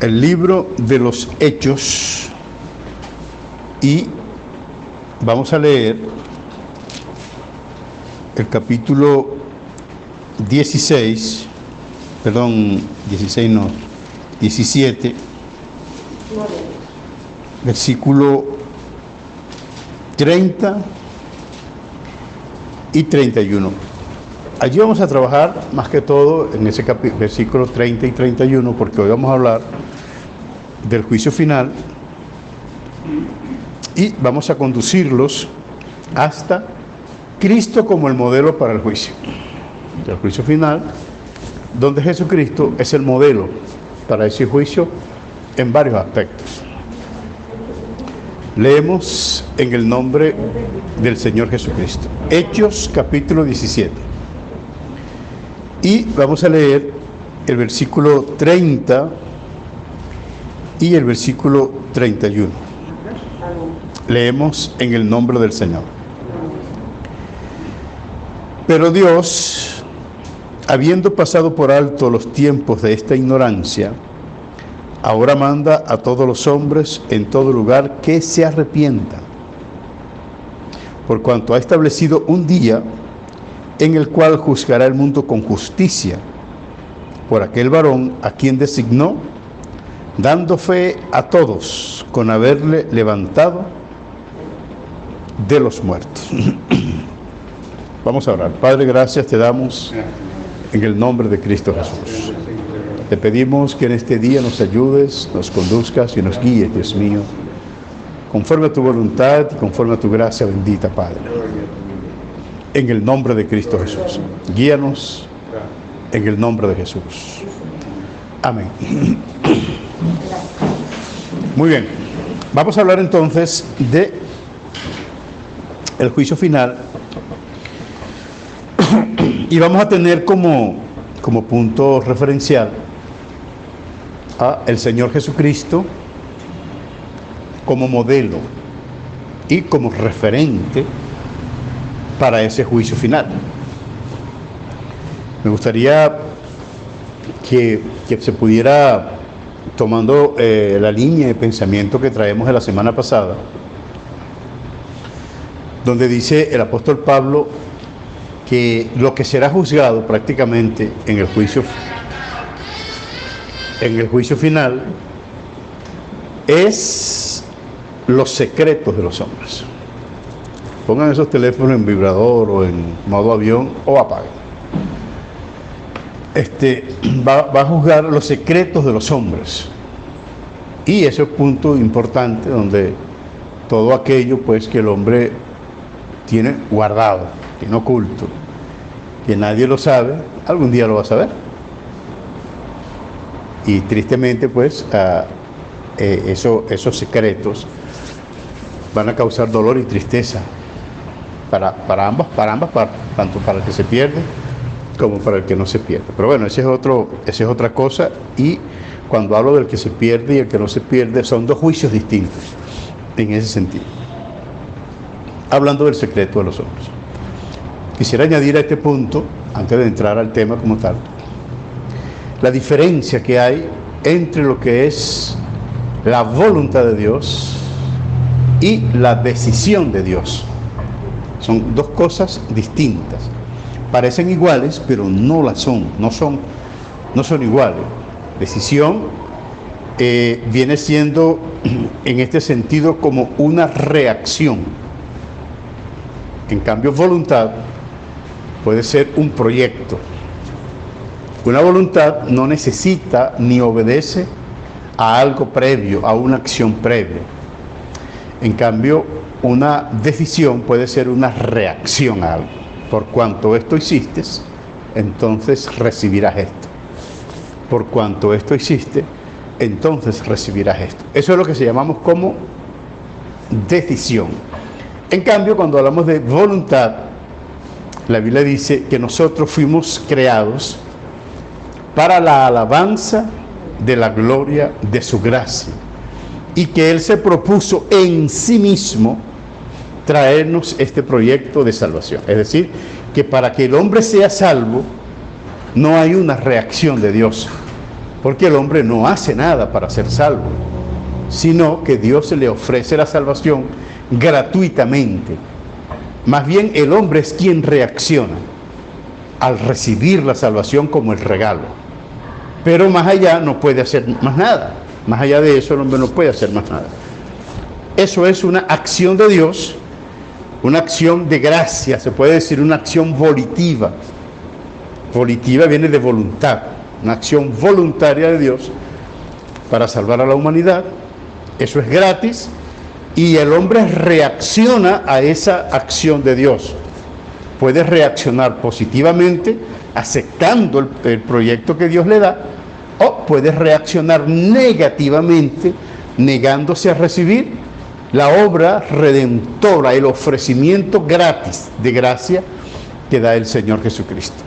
el libro de los Hechos y vamos a leer el capítulo 17, versículo 30 y 31. Allí vamos a trabajar más que todo en ese versículo 30 y 31, porque hoy vamos a hablar del juicio final y vamos a conducirlos hasta Cristo como el modelo para el juicio. El juicio final, donde Jesucristo es el modelo para ese juicio en varios aspectos. Leemos en el nombre del Señor Jesucristo. Hechos capítulo 17. Y vamos a leer el versículo 30 y el versículo 31. Leemos en el nombre del Señor. Pero Dios, habiendo pasado por alto los tiempos de esta ignorancia, ahora manda a todos los hombres en todo lugar que se arrepientan, por cuanto ha establecido un día en el cual juzgará el mundo con justicia, por aquel varón a quien designó, dando fe a todos con haberle levantado de los muertos. Vamos a orar. Padre, gracias te damos en el nombre de Cristo Jesús. Te pedimos que en este día nos ayudes, nos conduzcas y nos guíes, Dios mío, conforme a tu voluntad y conforme a tu gracia bendita, Padre. En el nombre de Cristo Jesús. Guíanos en el nombre de Jesús. Amén. Muy bien. Vamos a hablar entonces de el juicio final. Y vamos a tener como punto referencial a el Señor Jesucristo como modelo y como referente para ese juicio final. Me gustaría que se pudiera, tomando la línea de pensamiento que traemos de la semana pasada, donde dice el apóstol Pablo que lo que será juzgado prácticamente en el juicio final es los secretos de los hombres. Pongan esos teléfonos en vibrador o en modo avión o apaguen. Va a juzgar los secretos de los hombres. Y ese es un punto importante donde todo aquello pues que el hombre tiene guardado, tiene oculto, que nadie lo sabe, algún día lo va a saber. Y tristemente pues esos secretos van a causar dolor y tristeza para ambas partes, tanto para el que se pierde como para el que no se pierde. Pero bueno, esa es otra cosa, y cuando hablo del que se pierde y el que no se pierde, son dos juicios distintos en ese sentido. Hablando del secreto de los hombres. Quisiera añadir a este punto, antes de entrar al tema como tal, la diferencia que hay entre lo que es la voluntad de Dios y la decisión de Dios. Son dos cosas distintas. Parecen iguales, pero no las son. No son iguales. Decisión viene siendo, en este sentido, como una reacción. En cambio, voluntad puede ser un proyecto. Una voluntad no necesita ni obedece a algo previo, a una acción previa. En cambio, una decisión puede ser una reacción a algo. Por cuanto esto hiciste, entonces recibirás esto. Por cuanto esto hiciste, entonces recibirás esto. Eso es lo que se llamamos como decisión. En cambio, cuando hablamos de voluntad, la Biblia dice que nosotros fuimos creados para la alabanza de la gloria de su gracia, y que Él se propuso en sí mismo traernos este proyecto de salvación. Es decir, que para que el hombre sea salvo, no hay una reacción de Dios, porque el hombre no hace nada para ser salvo, sino que Dios le ofrece la salvación gratuitamente. Más bien el hombre es quien reacciona al recibir la salvación como el regalo. Pero más allá no puede hacer más nada. Más allá de eso el hombre no puede hacer más nada. Eso es una acción de Dios, una acción de gracia, se puede decir una acción volitiva. Volitiva viene de voluntad, una acción voluntaria de Dios para salvar a la humanidad. Eso es gratis y el hombre reacciona a esa acción de Dios. Puede reaccionar positivamente aceptando el proyecto que Dios le da, o puede reaccionar negativamente negándose a recibir la obra redentora, el ofrecimiento gratis de gracia que da el Señor Jesucristo.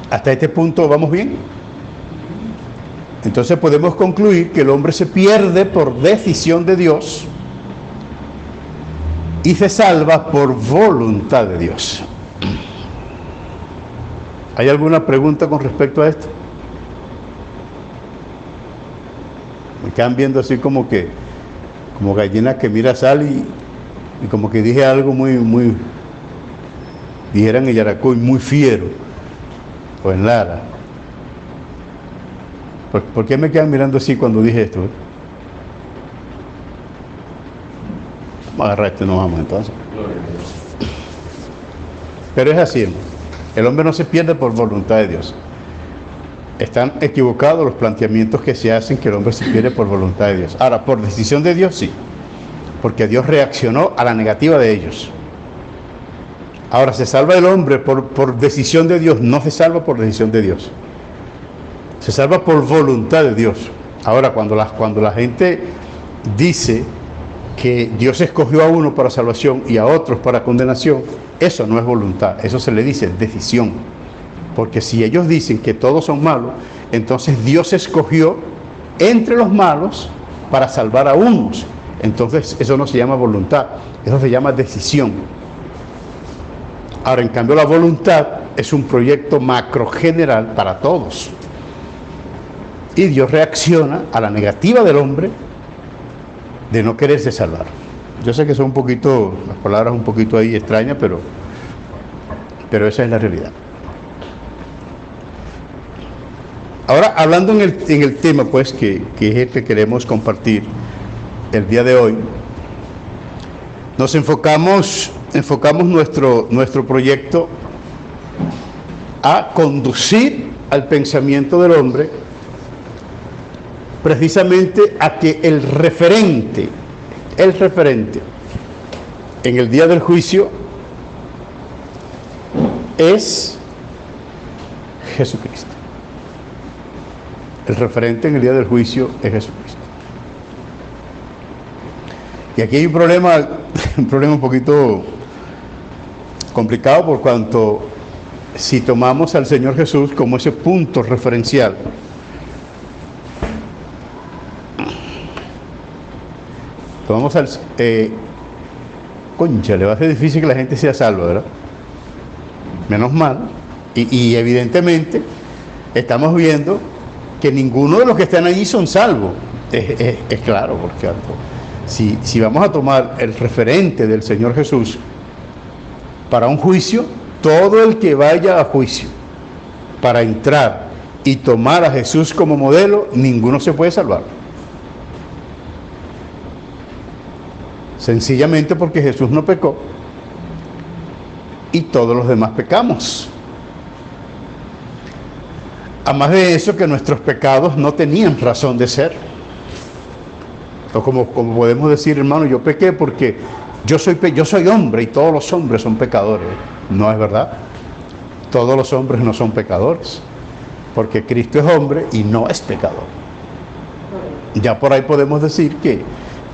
¿Hasta este punto vamos bien? Entonces podemos concluir que el hombre se pierde por decisión de Dios y se salva por voluntad de Dios. ¿Hay alguna pregunta con respecto a esto? Me quedan viendo así como gallina que mira sal y como que dije algo muy, dijeran en Yaracuy, muy fiero, o en Lara. ¿Por qué me quedan mirando así cuando dije esto? Vamos a agarrar este, no vamos entonces. Pero es así, hermano. El hombre no se pierde por voluntad de Dios. Están equivocados los planteamientos que se hacen que el hombre se pierde por voluntad de Dios. Ahora, por decisión de Dios, sí. Porque Dios reaccionó a la negativa de ellos. Ahora, se salva el hombre por decisión de Dios, no se salva por decisión de Dios. Se salva por voluntad de Dios. Ahora, cuando la gente dice que Dios escogió a uno para salvación y a otros para condenación, eso no es voluntad, eso se le dice decisión. Porque si ellos dicen que todos son malos, entonces Dios escogió entre los malos para salvar a unos. Entonces eso no se llama voluntad, eso se llama decisión. Ahora, en cambio, la voluntad es un proyecto macro general para todos. Y Dios reacciona a la negativa del hombre de no quererse salvar. Yo sé que son las palabras un poquito ahí extrañas, pero esa es la realidad. Ahora, hablando en el tema, pues, que es el que queremos compartir el día de hoy, nos enfocamos nuestro proyecto a conducir al pensamiento del hombre precisamente a que el referente en el día del juicio es Jesucristo. El referente en el día del juicio es Jesucristo. Y aquí hay un problema un poquito complicado, por cuanto si tomamos al Señor Jesús como ese punto referencial, tomamos al... le va a ser difícil que la gente sea salva, ¿verdad? Menos mal. Y evidentemente estamos viendo que ninguno de los que están allí son salvos. Es claro, porque si vamos a tomar el referente del Señor Jesús para un juicio, todo el que vaya a juicio para entrar y tomar a Jesús como modelo, ninguno se puede salvar. Sencillamente porque Jesús no pecó y todos los demás pecamos. Además de eso, que nuestros pecados no tenían razón de ser. O como podemos decir, hermano, yo pequé porque yo soy hombre y todos los hombres son pecadores. No es verdad. Todos los hombres no son pecadores, porque Cristo es hombre y no es pecador. Ya por ahí podemos decir que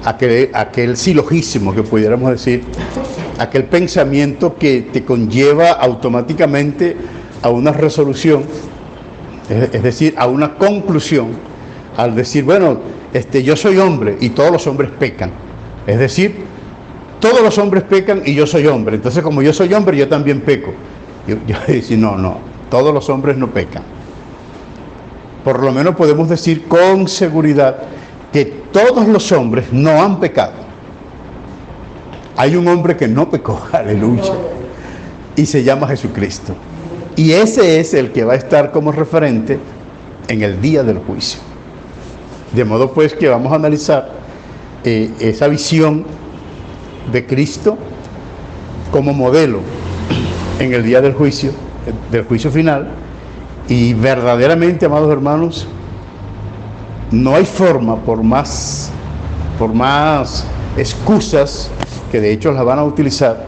aquel silogismo que pudiéramos decir, aquel pensamiento que te conlleva automáticamente a una resolución, es decir, a una conclusión, al decir, bueno, yo soy hombre y todos los hombres pecan. Es decir, todos los hombres pecan y yo soy hombre. Entonces, como yo soy hombre, yo también peco. Yo decir, no, todos los hombres no pecan. por lo menos podemos decir con seguridad que todos los hombres no han pecado. Hay un hombre que no pecó, aleluya, y se llama Jesucristo. Y ese es el que va a estar como referente en el día del juicio. De modo pues que vamos a analizar esa visión de Cristo como modelo en el día del juicio final. Y verdaderamente, amados hermanos, no hay forma, por más excusas que de hecho las van a utilizar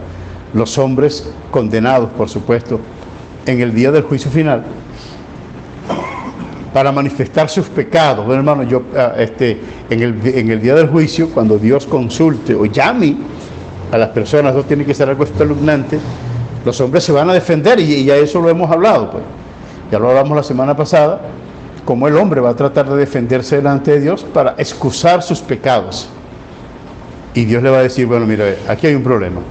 los hombres condenados, por supuesto, en el día del juicio final, para manifestar sus pecados. Bueno, hermano, en el día del juicio, cuando Dios consulte o llame a las personas, eso tiene que ser algo espeluznante, los hombres se van a defender, y ya eso lo hemos hablado, pues. Ya lo hablamos la semana pasada, cómo el hombre va a tratar de defenderse delante de Dios para excusar sus pecados. Y Dios le va a decir, bueno, mira, aquí hay un problema.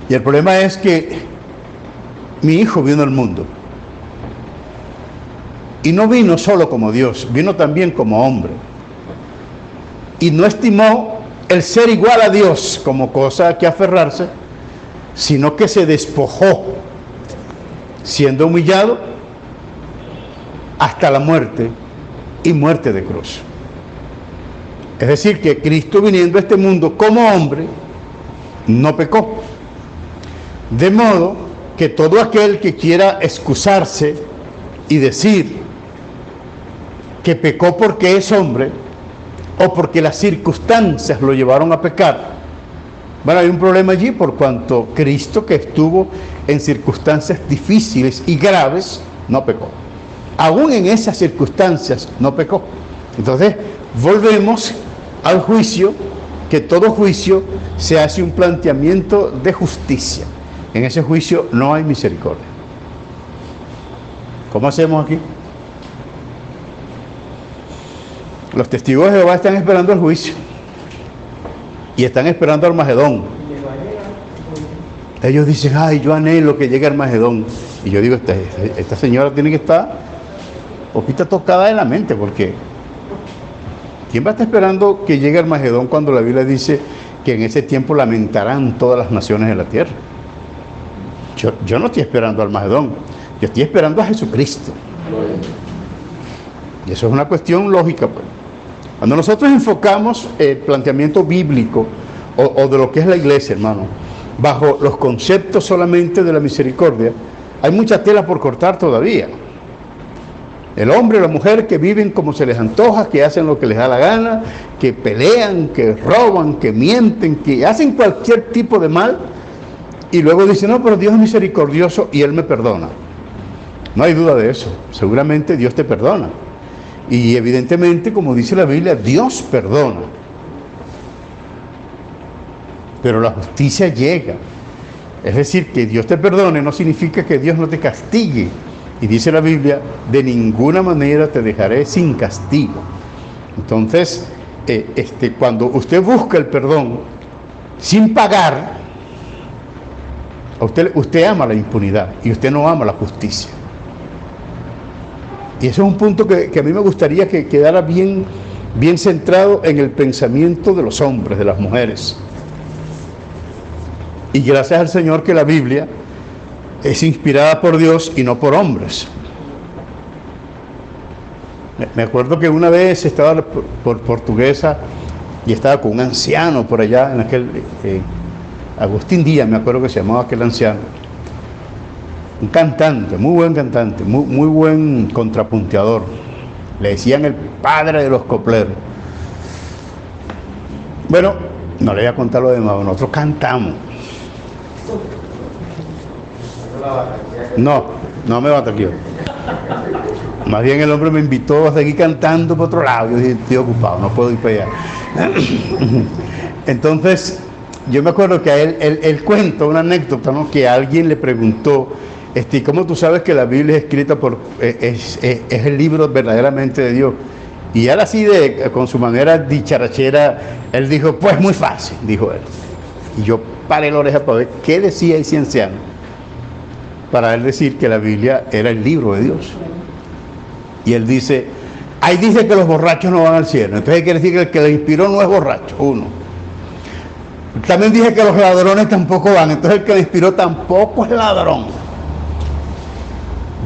Y el problema es que mi hijo vino al mundo. Y no vino solo como Dios, vino también como hombre. Y no estimó el ser igual a Dios como cosa a que aferrarse, sino que se despojó, siendo humillado hasta la muerte, y muerte de cruz. Es decir, que Cristo, viniendo a este mundo como hombre, no pecó. De modo que todo aquel que quiera excusarse y decir que pecó porque es hombre, o porque las circunstancias lo llevaron a pecar, bueno, hay un problema allí, por cuanto Cristo, que estuvo en circunstancias difíciles y graves, no pecó. Aún en esas circunstancias no pecó. Entonces, volvemos al juicio, que todo juicio se hace un planteamiento de justicia. En ese juicio no hay misericordia. ¿Cómo hacemos aquí? Los testigos de Jehová están esperando el juicio. Y están esperando al Armagedón. Ellos dicen, ay, yo anhelo que llegue Armagedón. Y yo digo, esta señora tiene que estar un poquito tocada de la mente, porque ¿quién va a estar esperando que llegue Armagedón cuando la Biblia dice que en ese tiempo lamentarán todas las naciones de la tierra? Yo no estoy esperando al Armagedón, yo estoy esperando a Jesucristo. Y eso es una cuestión lógica, pues. Cuando nosotros enfocamos el planteamiento bíblico o de lo que es la iglesia, hermano, bajo los conceptos solamente de la misericordia, hay mucha tela por cortar todavía. El hombre y la mujer que viven como se les antoja, que hacen lo que les da la gana, que pelean, que roban, que mienten, que hacen cualquier tipo de mal, y luego dicen, no, pero Dios es misericordioso y Él me perdona. No hay duda de eso. Seguramente Dios te perdona. Y evidentemente, como dice la Biblia, Dios perdona. Pero la justicia llega. Es decir, que Dios te perdone no significa que Dios no te castigue. Y dice la Biblia, de ninguna manera te dejaré sin castigo. Entonces, cuando usted busca el perdón sin pagar, usted ama la impunidad y usted no ama la justicia. Y eso es un punto que a mí me gustaría que quedara bien centrado en el pensamiento de los hombres, de las mujeres. Y gracias al Señor que la Biblia es inspirada por Dios y no por hombres. Me acuerdo que una vez estaba por Portuguesa y estaba con un anciano por allá, en aquel Agustín Díaz, me acuerdo que se llamaba aquel anciano. Un cantante, muy buen cantante, muy buen contrapunteador. Le decían el padre de los copleros. Bueno, no le voy a contar lo demás, nosotros cantamos. No me va a tocar. Más bien el hombre me invitó a seguir cantando por otro lado. Yo dije, estoy ocupado, no puedo ir para allá. Entonces, yo me acuerdo que a él cuenta una anécdota, ¿no? Que alguien le preguntó, ¿cómo tú sabes que la Biblia es escrita es el libro verdaderamente de Dios? Y él así, con su manera dicharachera, él dijo, pues muy fácil, dijo él. Y yo paré la oreja para ver qué decía ese anciano, para él decir que la Biblia era el libro de Dios. Y él dice, ahí dice que los borrachos no van al cielo. Entonces quiere decir que el que le inspiró no es borracho, uno. También dice que los ladrones tampoco van. Entonces el que le inspiró tampoco es ladrón.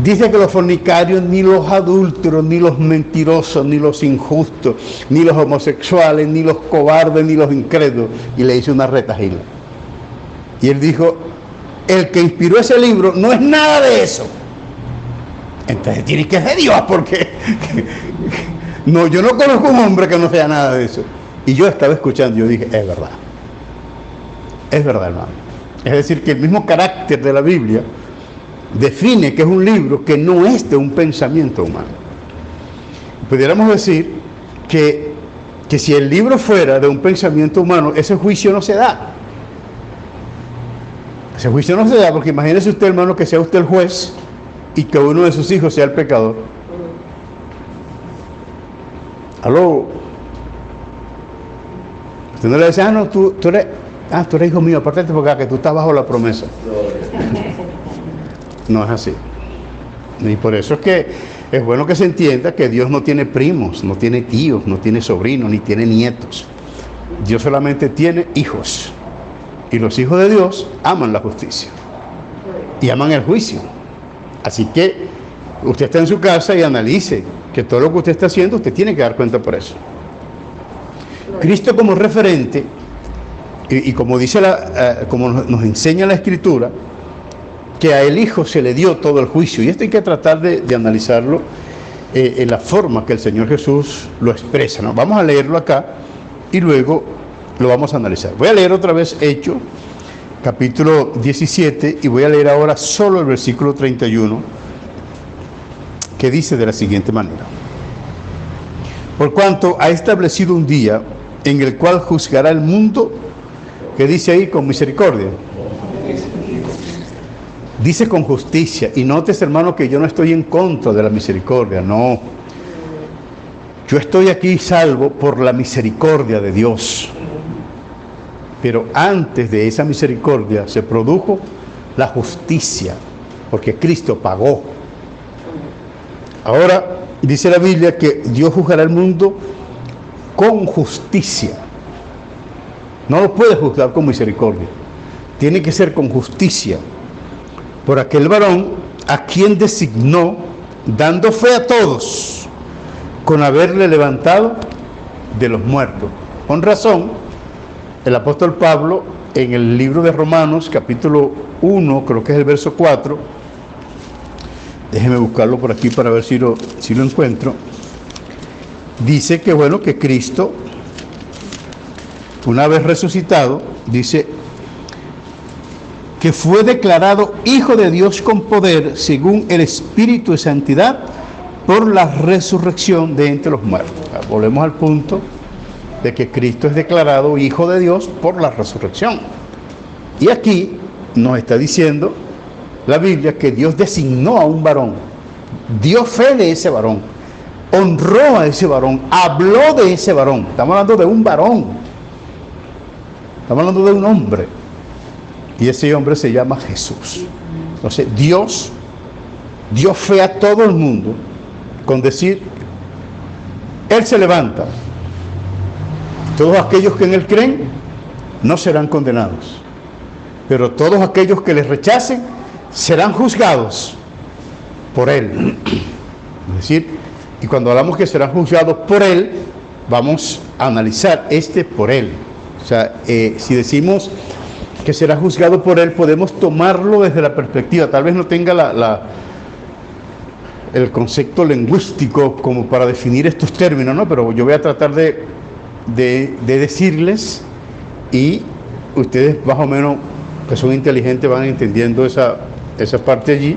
Dice que los fornicarios, ni los adúlteros, ni los mentirosos, ni los injustos, ni los homosexuales, ni los cobardes, ni los incrédulos. Y le hizo una retahíla. Y él dijo, el que inspiró ese libro no es nada de eso. Entonces tiene que ser Dios, porque no, yo no conozco un hombre que no sea nada de eso. Y yo estaba escuchando, yo dije, es verdad, hermano. Es decir, que el mismo carácter de la Biblia define que es un libro que no es de un pensamiento humano. Pudiéramos decir que si el libro fuera de un pensamiento humano, ese juicio no se da. Ese juicio no se da, porque imagínese usted, hermano, que sea usted el juez y que uno de sus hijos sea el pecador. ¿Aló? Usted no le dice, no, tú eres hijo mío, apártate porque que tú estás bajo la promesa. No es así. Y por eso es que es bueno que se entienda que Dios no tiene primos, no tiene tíos, no tiene sobrinos, ni tiene nietos. Dios solamente tiene hijos. Y los hijos de Dios aman la justicia y aman el juicio. Así que usted está en su casa y analice que todo lo que usted está haciendo, usted tiene que dar cuenta por eso. Cristo como referente, y como dice como nos enseña la Escritura, que a el Hijo se le dio todo el juicio. Y esto hay que tratar de analizarlo en la forma que el Señor Jesús lo expresa, ¿no? Vamos a leerlo acá y luego lo vamos a analizar. Voy a leer otra vez Hechos, capítulo 17, y voy a leer ahora solo el versículo 31, que dice de la siguiente manera: por cuanto ha establecido un día en el cual juzgará el mundo, que dice ahí, con misericordia. Dice con justicia. Y notes, hermano, que yo no estoy en contra de la misericordia, no. Yo estoy aquí salvo por la misericordia de Dios. Pero antes de esa misericordia se produjo la justicia, porque Cristo pagó. Ahora dice la Biblia que Dios juzgará el mundo con justicia. No lo puede juzgar con misericordia. Tiene que ser con justicia. Por aquel varón a quien designó, dando fe a todos, con haberle levantado de los muertos. Con razón, el apóstol Pablo, en el libro de Romanos, capítulo 1, creo que es el verso 4, déjeme buscarlo por aquí para ver si lo encuentro, dice que bueno, que Cristo, una vez resucitado, dice que fue declarado Hijo de Dios con poder, según el Espíritu de Santidad, por la resurrección de entre los muertos. Volvemos al punto de que Cristo es declarado Hijo de Dios por la resurrección. Y aquí nos está diciendo la Biblia que Dios designó a un varón, dio fe de ese varón, honró a ese varón, habló de ese varón. Estamos hablando de un varón, estamos hablando de un hombre, y ese hombre se llama Jesús. Entonces Dios dio fe a todo el mundo con decir, Él se levanta, todos aquellos que en Él creen no serán condenados, pero todos aquellos que les rechacen serán juzgados por Él. Es decir, y cuando hablamos que serán juzgados por Él, vamos a analizar por Él. O sea, si decimos que será juzgado por Él, podemos tomarlo desde la perspectiva, tal vez no tenga el concepto lingüístico como para definir estos términos, ¿no? Pero yo voy a tratar de decirles, y ustedes más o menos, que son inteligentes, van entendiendo esa parte allí,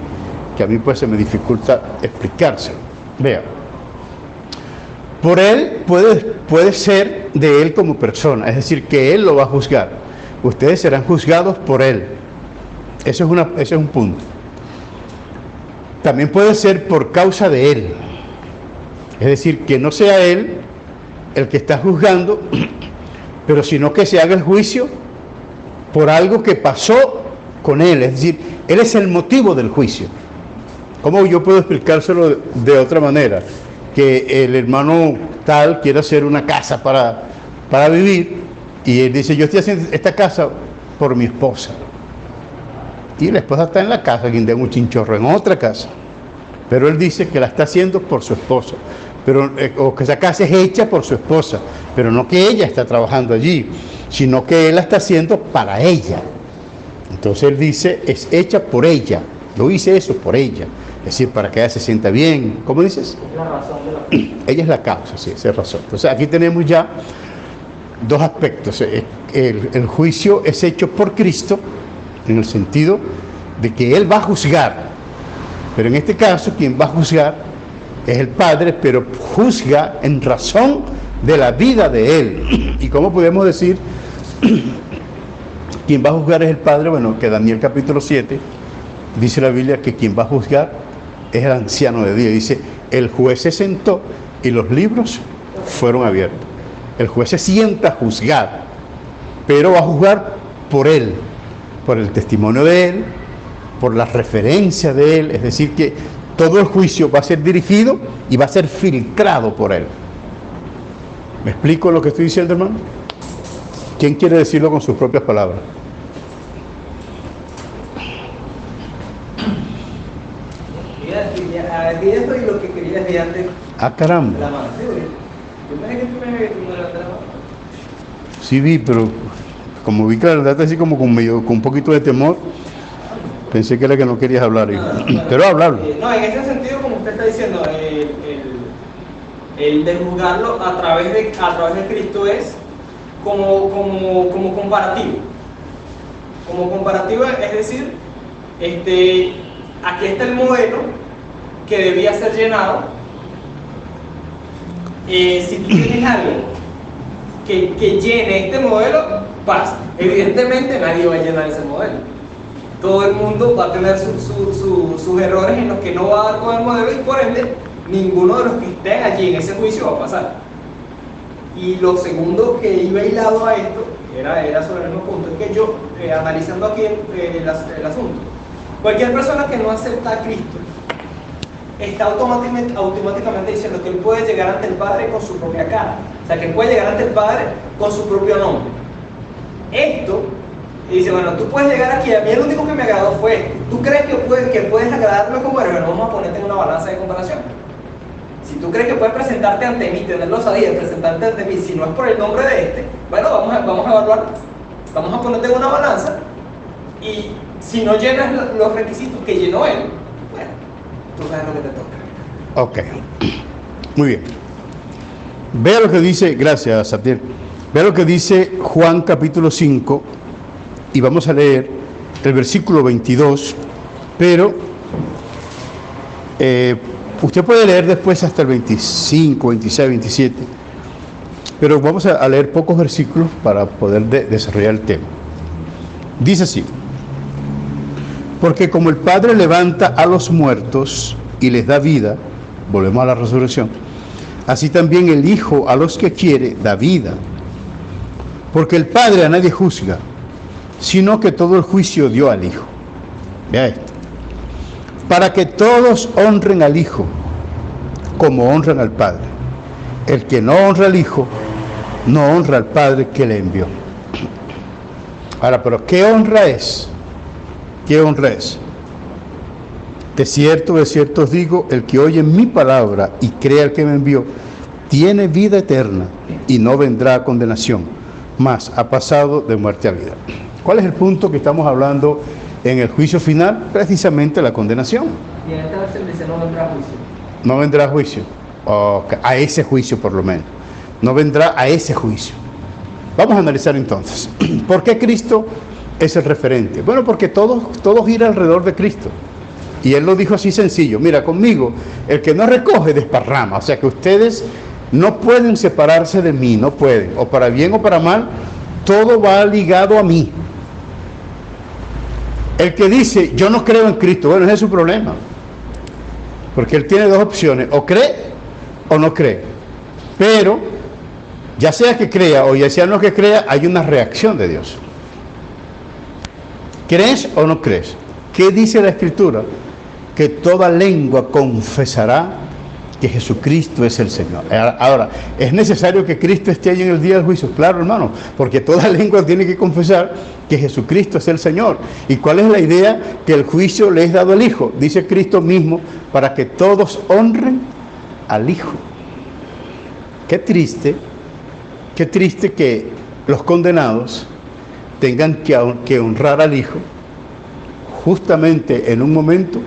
que a mí pues se me dificulta explicarse. Vea, por Él puede ser de Él como persona, es decir, que Él lo va a juzgar. Ustedes serán juzgados por Él. Ese es un punto. También puede ser por causa de Él. Es decir, que no sea Él el que está juzgando, pero sino que se haga el juicio por algo que pasó con Él. Es decir, Él es el motivo del juicio. ¿Cómo yo puedo explicárselo de otra manera? Que el hermano tal quiere hacer una casa para vivir y él dice, yo estoy haciendo esta casa por mi esposa. Y la esposa está en la casa, guindea un chinchorro en otra casa. Pero él dice que la está haciendo por su esposa. Pero, o que esa casa es hecha por su esposa. Pero no que ella está trabajando allí, sino que él la está haciendo para ella. Entonces él dice, es hecha por ella. Yo hice eso por ella. Es decir, para que ella se sienta bien. ¿Cómo dices? Es la razón de la... Ella es la causa, sí, esa es razón. Entonces aquí tenemos ya dos aspectos. El juicio es hecho por Cristo, en el sentido de que Él va a juzgar. Pero en este caso, quien va a juzgar es el Padre, pero juzga en razón de la vida de Él. ¿Y cómo podemos decir quien va a juzgar es el Padre? Bueno, que Daniel capítulo 7 dice la Biblia que quien va a juzgar es el anciano de Dios. Dice, el juez se sentó y los libros fueron abiertos. El juez se sienta a juzgar, pero va a juzgar por él, por el testimonio de él, por la referencia de él. Es decir, que todo el juicio va a ser dirigido y va a ser filtrado por él. ¿Me explico lo que estoy diciendo, hermano? ¿Quién quiere decirlo con sus propias palabras? Aquí esto y lo que quería decir antes. Ah, caramba. La mano, sí, yo pensé que tú me levantaste la mano. Sí vi, pero como vi que la verdad así como con un poquito de temor, pensé que era que no querías hablar. Pero hablarlo. No, en ese sentido, como usted está diciendo, el de juzgarlo a través de Cristo es como comparativo. Como comparativo, es decir, aquí está el modelo que debía ser llenado. Si tú tienes algo que llene este modelo, pasa. Evidentemente nadie va a llenar ese modelo. Todo el mundo va a tener sus errores en los que no va a dar con el modelo y por ende ninguno de los que estén allí en ese juicio va a pasar. Y lo segundo que iba hilado a esto era sobre el mismo punto, es que yo, analizando aquí el asunto, cualquier persona que no acepta a Cristo está automáticamente diciendo que él puede llegar ante el Padre con su propia cara, o sea, que puede llegar ante el Padre con su propio nombre. Esto, y dice, bueno, tú puedes llegar aquí, a mí el único que me agradó fue esto. ¿Tú crees que puedes agradarme como eres? Bueno, vamos a ponerte en una balanza de comparación. Si tú crees que puedes presentarte ante mí, tener la osadía de presentarte ante mí, si no es por el nombre de bueno, vamos a evaluar, vamos a ponerte en una balanza, y si no llenas los requisitos que llenó él, bueno, tú sabes lo que te toca. Ok, muy bien. Vea lo que dice, gracias Satiel, vea lo que dice Juan capítulo 5, y vamos a leer el versículo 22, pero usted puede leer después hasta el 25, 26, 27, pero vamos a leer pocos versículos para poder desarrollar el tema. Dice así: porque como el Padre levanta a los muertos y les da vida, volvemos a la resurrección, así también el Hijo a los que quiere da vida. Porque el Padre a nadie juzga, sino que todo el juicio dio al Hijo. Vea esto: para que todos honren al Hijo como honran al Padre. El que no honra al Hijo, no honra al Padre que le envió. Ahora, pero ¿qué honra es? ¿Qué honra es? De cierto os digo, el que oye mi palabra y cree al que me envió, tiene vida eterna y no vendrá a condenación, mas ha pasado de muerte a vida. ¿Cuál es el punto que estamos hablando en el juicio final? Precisamente la condenación. Y en esta versión dice, no vendrá a juicio. No vendrá a juicio, a ese juicio por lo menos. No vendrá a ese juicio. Vamos a analizar entonces, ¿por qué Cristo es el referente? Bueno, porque todo gira alrededor de Cristo. Y Él lo dijo así sencillo: mira, conmigo, el que no recoge desparrama. O sea que ustedes no pueden separarse de mí, no pueden. O para bien o para mal, todo va ligado a mí. El que dice, yo no creo en Cristo, bueno, ese es su problema. Porque él tiene dos opciones: o cree o no cree. Pero, ya sea que crea o ya sea no que crea, hay una reacción de Dios. ¿Crees o no crees? ¿Qué dice la Escritura? que toda lengua confesará que Jesucristo es el Señor. Ahora, ¿es necesario que Cristo esté ahí en el día del juicio? Claro, hermano, porque toda lengua tiene que confesar que Jesucristo es el Señor. ¿Y cuál es la idea? Que el juicio le es dado al Hijo, dice Cristo mismo, para que todos honren al Hijo. Qué triste que los condenados tengan que honrar al Hijo justamente en un momento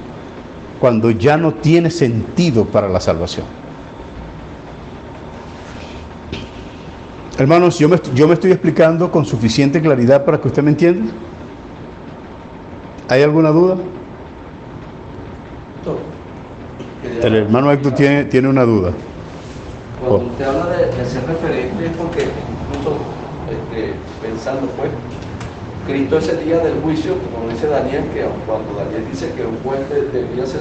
cuando ya no tiene sentido para la salvación. Hermanos, yo me estoy explicando con suficiente claridad para que usted me entienda. ¿Hay alguna duda? El hermano Héctor tiene una duda. Cuando usted habla de ser referente es porque, incluso pensando pues, Cristo ese día del juicio, como dice Daniel, que cuando Daniel dice que un juez debía ser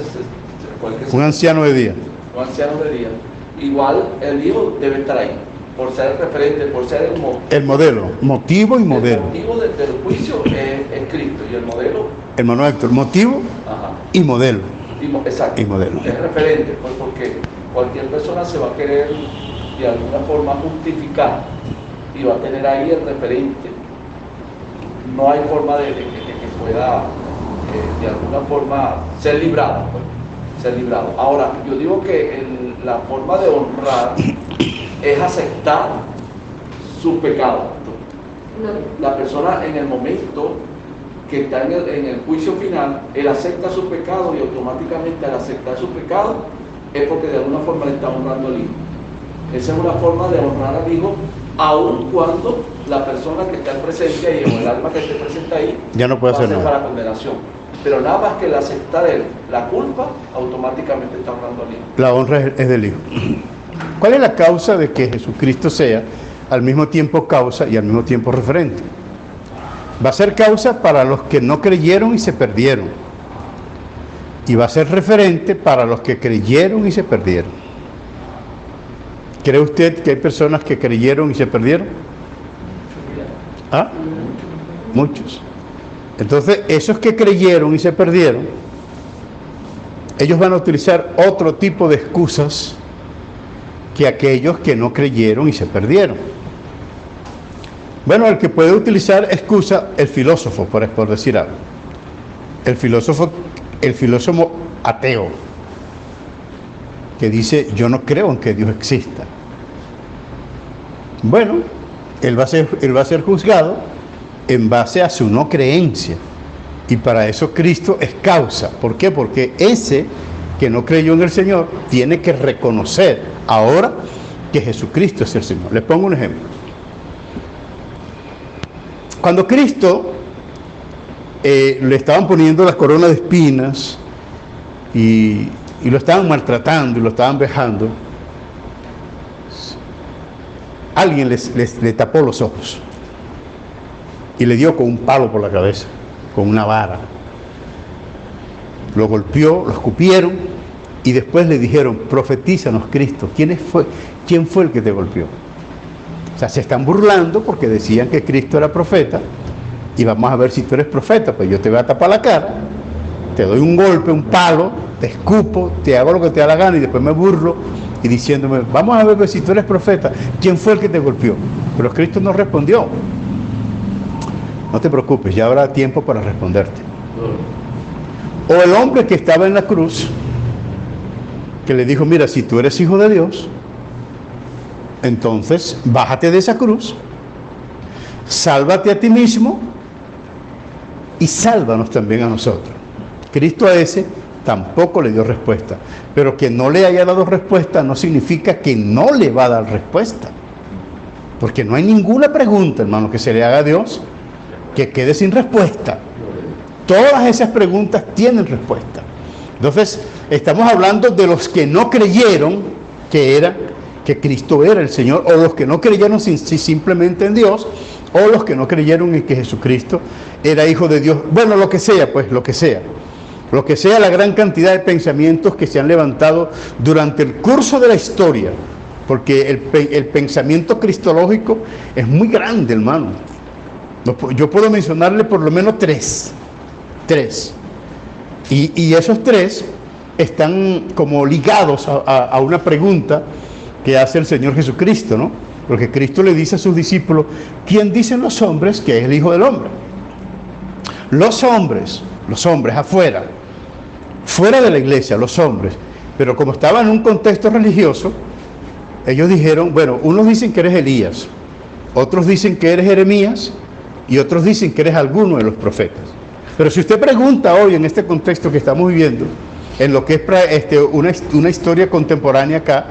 un anciano de día. Un anciano de día. Igual el Hijo debe estar ahí, por ser el referente, por ser el modelo, motivo y modelo. El motivo del juicio es Cristo, y el modelo... Hermano Héctor, motivo y modelo. Exacto. Y modelo. Es referente, pues porque cualquier persona se va a querer de alguna forma justificar y va a tener ahí el referente. No hay forma de que pueda de alguna forma ser librado, pues, ser librado. Ahora, yo digo que la forma de honrar es aceptar sus pecados. La persona en el momento que está en el juicio final, él acepta sus pecados y automáticamente al aceptar sus pecados es porque de alguna forma le está honrando al Hijo. Esa es una forma de honrar al Hijo, aun cuando la persona que está presente ahí o el alma que esté presente ahí ya no puede hacer nada para condenación. Pero nada más que el aceptar él la culpa, automáticamente está honrando al Hijo. La honra es del Hijo. ¿Cuál es la causa de que Jesucristo sea al mismo tiempo causa y al mismo tiempo referente? Va a ser causa para los que no creyeron y se perdieron. Y va a ser referente para los que creyeron y se perdieron. ¿Cree usted que hay personas que creyeron y se perdieron? ¿Ah? Muchos. Entonces, esos que creyeron y se perdieron, ellos van a utilizar otro tipo de excusas que aquellos que no creyeron y se perdieron. Bueno, el que puede utilizar excusa, el filósofo, por decir algo. El filósofo ateo, que dice, yo no creo en que Dios exista. Bueno, él va a ser juzgado en base a su no creencia. Y para eso Cristo es causa. ¿Por qué? Porque ese que no creyó en el Señor tiene que reconocer ahora que Jesucristo es el Señor. Les pongo un ejemplo. Cuando Cristo le estaban poniendo las coronas de espinas y lo estaban maltratando y lo estaban vejando, alguien le tapó los ojos y le dio con un palo por la cabeza, con una vara. Lo golpeó, lo escupieron y después le dijeron, profetízanos, Cristo, ¿quién fue el que te golpeó? O sea, se están burlando porque decían que Cristo era profeta y vamos a ver si tú eres profeta, pues yo te voy a tapar la cara, te doy un golpe, un palo, te escupo, te hago lo que te da la gana y después me burlo y diciéndome, vamos a ver si tú eres profeta, ¿quién fue el que te golpeó? Pero Cristo no respondió. No te preocupes, ya habrá tiempo para responderte. O el hombre que estaba en la cruz, que le dijo, mira, si tú eres hijo de Dios, entonces bájate de esa cruz, sálvate a ti mismo y sálvanos también a nosotros. Cristo a ese tampoco le dio respuesta, pero que no le haya dado respuesta no significa que no le va a dar respuesta, porque no hay ninguna pregunta, hermano, que se le haga a Dios que quede sin respuesta. Todas esas preguntas tienen respuesta. Entonces, estamos hablando de los que no creyeron que Cristo era el Señor, o los que no creyeron simplemente en Dios, o los que no creyeron en que Jesucristo era Hijo de Dios. Bueno, lo que sea, pues, lo que sea. Lo que sea, la gran cantidad de pensamientos que se han levantado durante el curso de la historia, porque el pensamiento cristológico es muy grande, hermano. Yo puedo mencionarle por lo menos tres. Y esos tres están como ligados a una pregunta que hace el Señor Jesucristo, ¿no? Porque Cristo le dice a sus discípulos, ¿quién dicen los hombres que es el Hijo del Hombre? Los hombres afuera, fuera de la iglesia, los hombres, pero como estaban en un contexto religioso, ellos dijeron, bueno, unos dicen que eres Elías, otros dicen que eres Jeremías y otros dicen que eres alguno de los profetas. Pero si usted pregunta hoy en este contexto que estamos viviendo, en lo que es una historia contemporánea acá,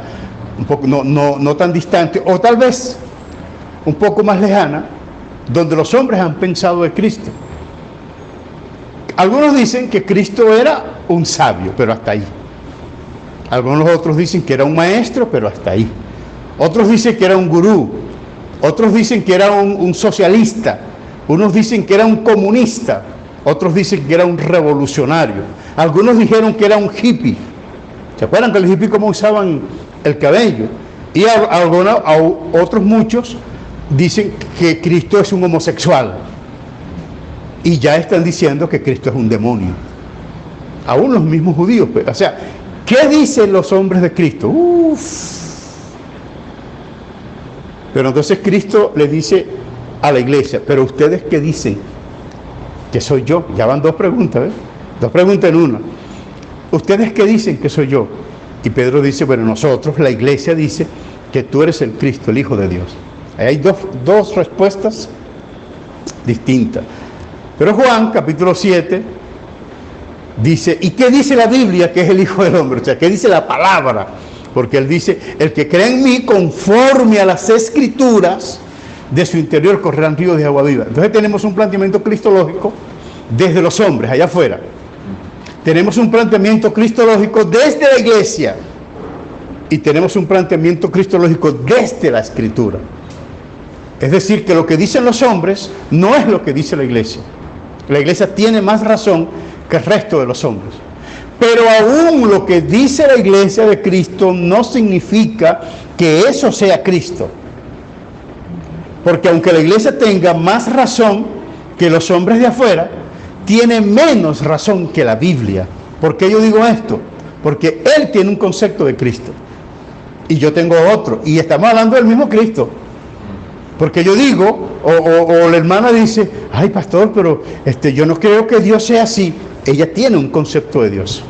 un poco, no tan distante, o tal vez un poco más lejana, donde los hombres han pensado de Cristo. Algunos dicen que Cristo era un sabio, pero hasta ahí. Algunos otros dicen que era un maestro, pero hasta ahí. Otros dicen que era un gurú. Otros dicen que era un socialista. Unos dicen que era un comunista. Otros dicen que era un revolucionario. Algunos dijeron que era un hippie. ¿Se acuerdan que los hippies cómo usaban el cabello? Y otros muchos dicen que Cristo es un homosexual. Y ya están diciendo que Cristo es un demonio. Aún los mismos judíos. O sea, ¿qué dicen los hombres de Cristo? Pero entonces Cristo le dice a la iglesia, ¿pero ustedes qué dicen? Que soy yo. Ya van dos preguntas, ¿ves? Dos preguntas en una. ¿Ustedes qué dicen que soy yo? Y Pedro dice, bueno, nosotros, la iglesia dice que tú eres el Cristo, el Hijo de Dios. Ahí hay dos respuestas distintas. Pero Juan, capítulo 7, dice, ¿y qué dice la Biblia que es el Hijo del Hombre? O sea, ¿qué dice la palabra? Porque él dice, el que cree en mí, conforme a las Escrituras, de su interior correrán ríos de agua viva. Entonces tenemos un planteamiento cristológico desde los hombres, allá afuera. Tenemos un planteamiento cristológico desde la iglesia. Y tenemos un planteamiento cristológico desde la Escritura. Es decir, que lo que dicen los hombres no es lo que dice la iglesia. La iglesia tiene más razón que el resto de los hombres. Pero aún lo que dice la iglesia de Cristo no significa que eso sea Cristo. Porque aunque la iglesia tenga más razón que los hombres de afuera, tiene menos razón que la Biblia. ¿Por qué yo digo esto? Porque él tiene un concepto de Cristo y yo tengo otro, y estamos hablando del mismo Cristo. Porque yo digo, o la hermana dice, ay pastor, pero yo no creo que Dios sea así. Ella tiene un concepto de Dios.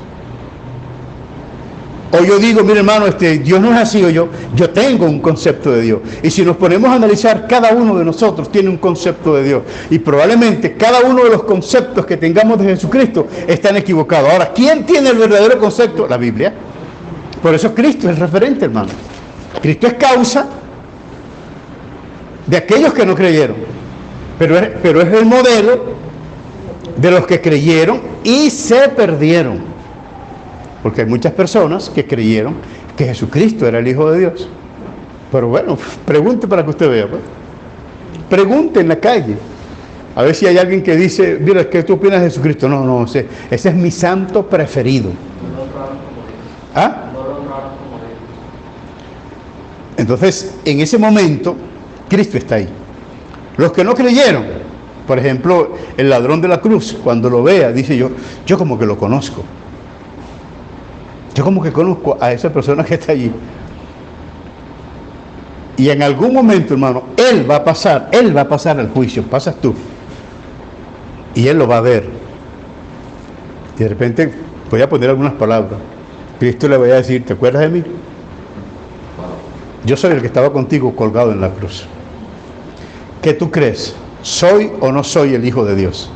O yo digo, mire hermano, Dios no es así, o yo tengo un concepto de Dios. Y si nos ponemos a analizar, cada uno de nosotros tiene un concepto de Dios. Y probablemente cada uno de los conceptos que tengamos de Jesucristo están equivocados. Ahora, ¿quién tiene el verdadero concepto? La Biblia. Por eso Cristo es el referente, hermano. Cristo es causa de aquellos que no creyeron. Pero es el modelo de los que creyeron y se perdieron. Porque hay muchas personas que creyeron que Jesucristo era el Hijo de Dios. Pero bueno, pregunte para que usted vea. Pues. Pregunte en la calle. A ver si hay alguien que dice, mira, ¿qué tú opinas de Jesucristo? No, ese es mi santo preferido. ¿Ah? Entonces, en ese momento, Cristo está ahí. Los que no creyeron, por ejemplo, el ladrón de la cruz, cuando lo vea, dice yo como que lo conozco. Yo como que conozco a esa persona que está allí. Y en algún momento, hermano, él va a pasar al juicio, pasas tú. Y él lo va a ver. Y de repente, voy a poner algunas palabras. Cristo le va a decir, ¿te acuerdas de mí? Yo soy el que estaba contigo colgado en la cruz. ¿Qué tú crees? ¿Soy o no soy el Hijo de Dios?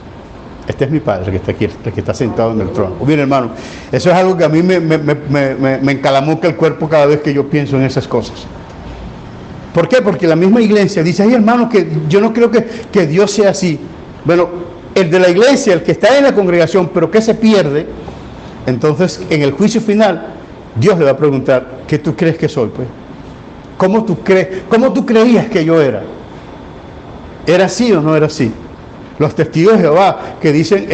Este es mi Padre que está aquí, el que está sentado en el trono. Bien, hermano, eso es algo que a mí me encalamuca el cuerpo cada vez que yo pienso en esas cosas. ¿Por qué? Porque la misma iglesia dice, ay hermano, que yo no creo que Dios sea así. Bueno, el de la iglesia, el que está en la congregación, pero que se pierde, entonces en el juicio final, Dios le va a preguntar, ¿qué tú crees que soy? Pues, ¿cómo tú creías que yo era? ¿Era así o no era así? Los testigos de Jehová que dicen,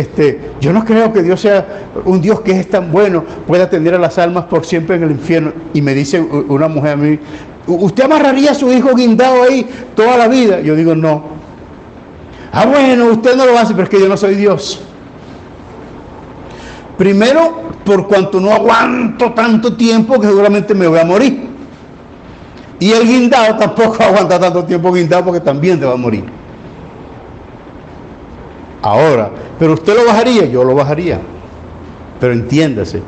yo no creo que Dios sea un Dios que es tan bueno, pueda atender a las almas por siempre en el infierno. Y me dice una mujer a mí, ¿usted amarraría a su hijo guindado ahí toda la vida? Yo digo, no. Ah, bueno, usted no lo hace, pero es que yo no soy Dios. Primero, por cuanto no aguanto tanto tiempo que seguramente me voy a morir. Y el guindado tampoco aguanta tanto tiempo guindado porque también te va a morir. Ahora, pero usted lo bajaría, yo lo bajaría. Pero entiéndase,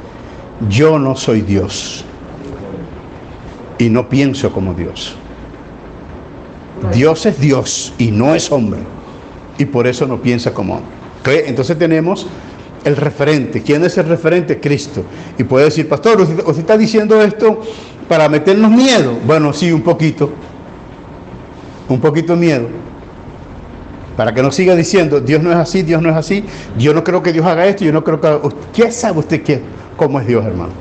yo no soy Dios. Y no pienso como Dios. Dios es Dios y no es hombre. Y por eso no piensa como hombre. ¿Okay? Entonces tenemos el referente. ¿Quién es el referente? Cristo. Y puede decir, pastor, ¿usted está diciendo esto para meternos miedo? Bueno, sí, un poquito. Un poquito de miedo. Para que no siga diciendo, Dios no es así, Dios no es así. Yo no creo que Dios haga esto, yo no creo que... ¿Qué sabe usted cómo es Dios, hermano?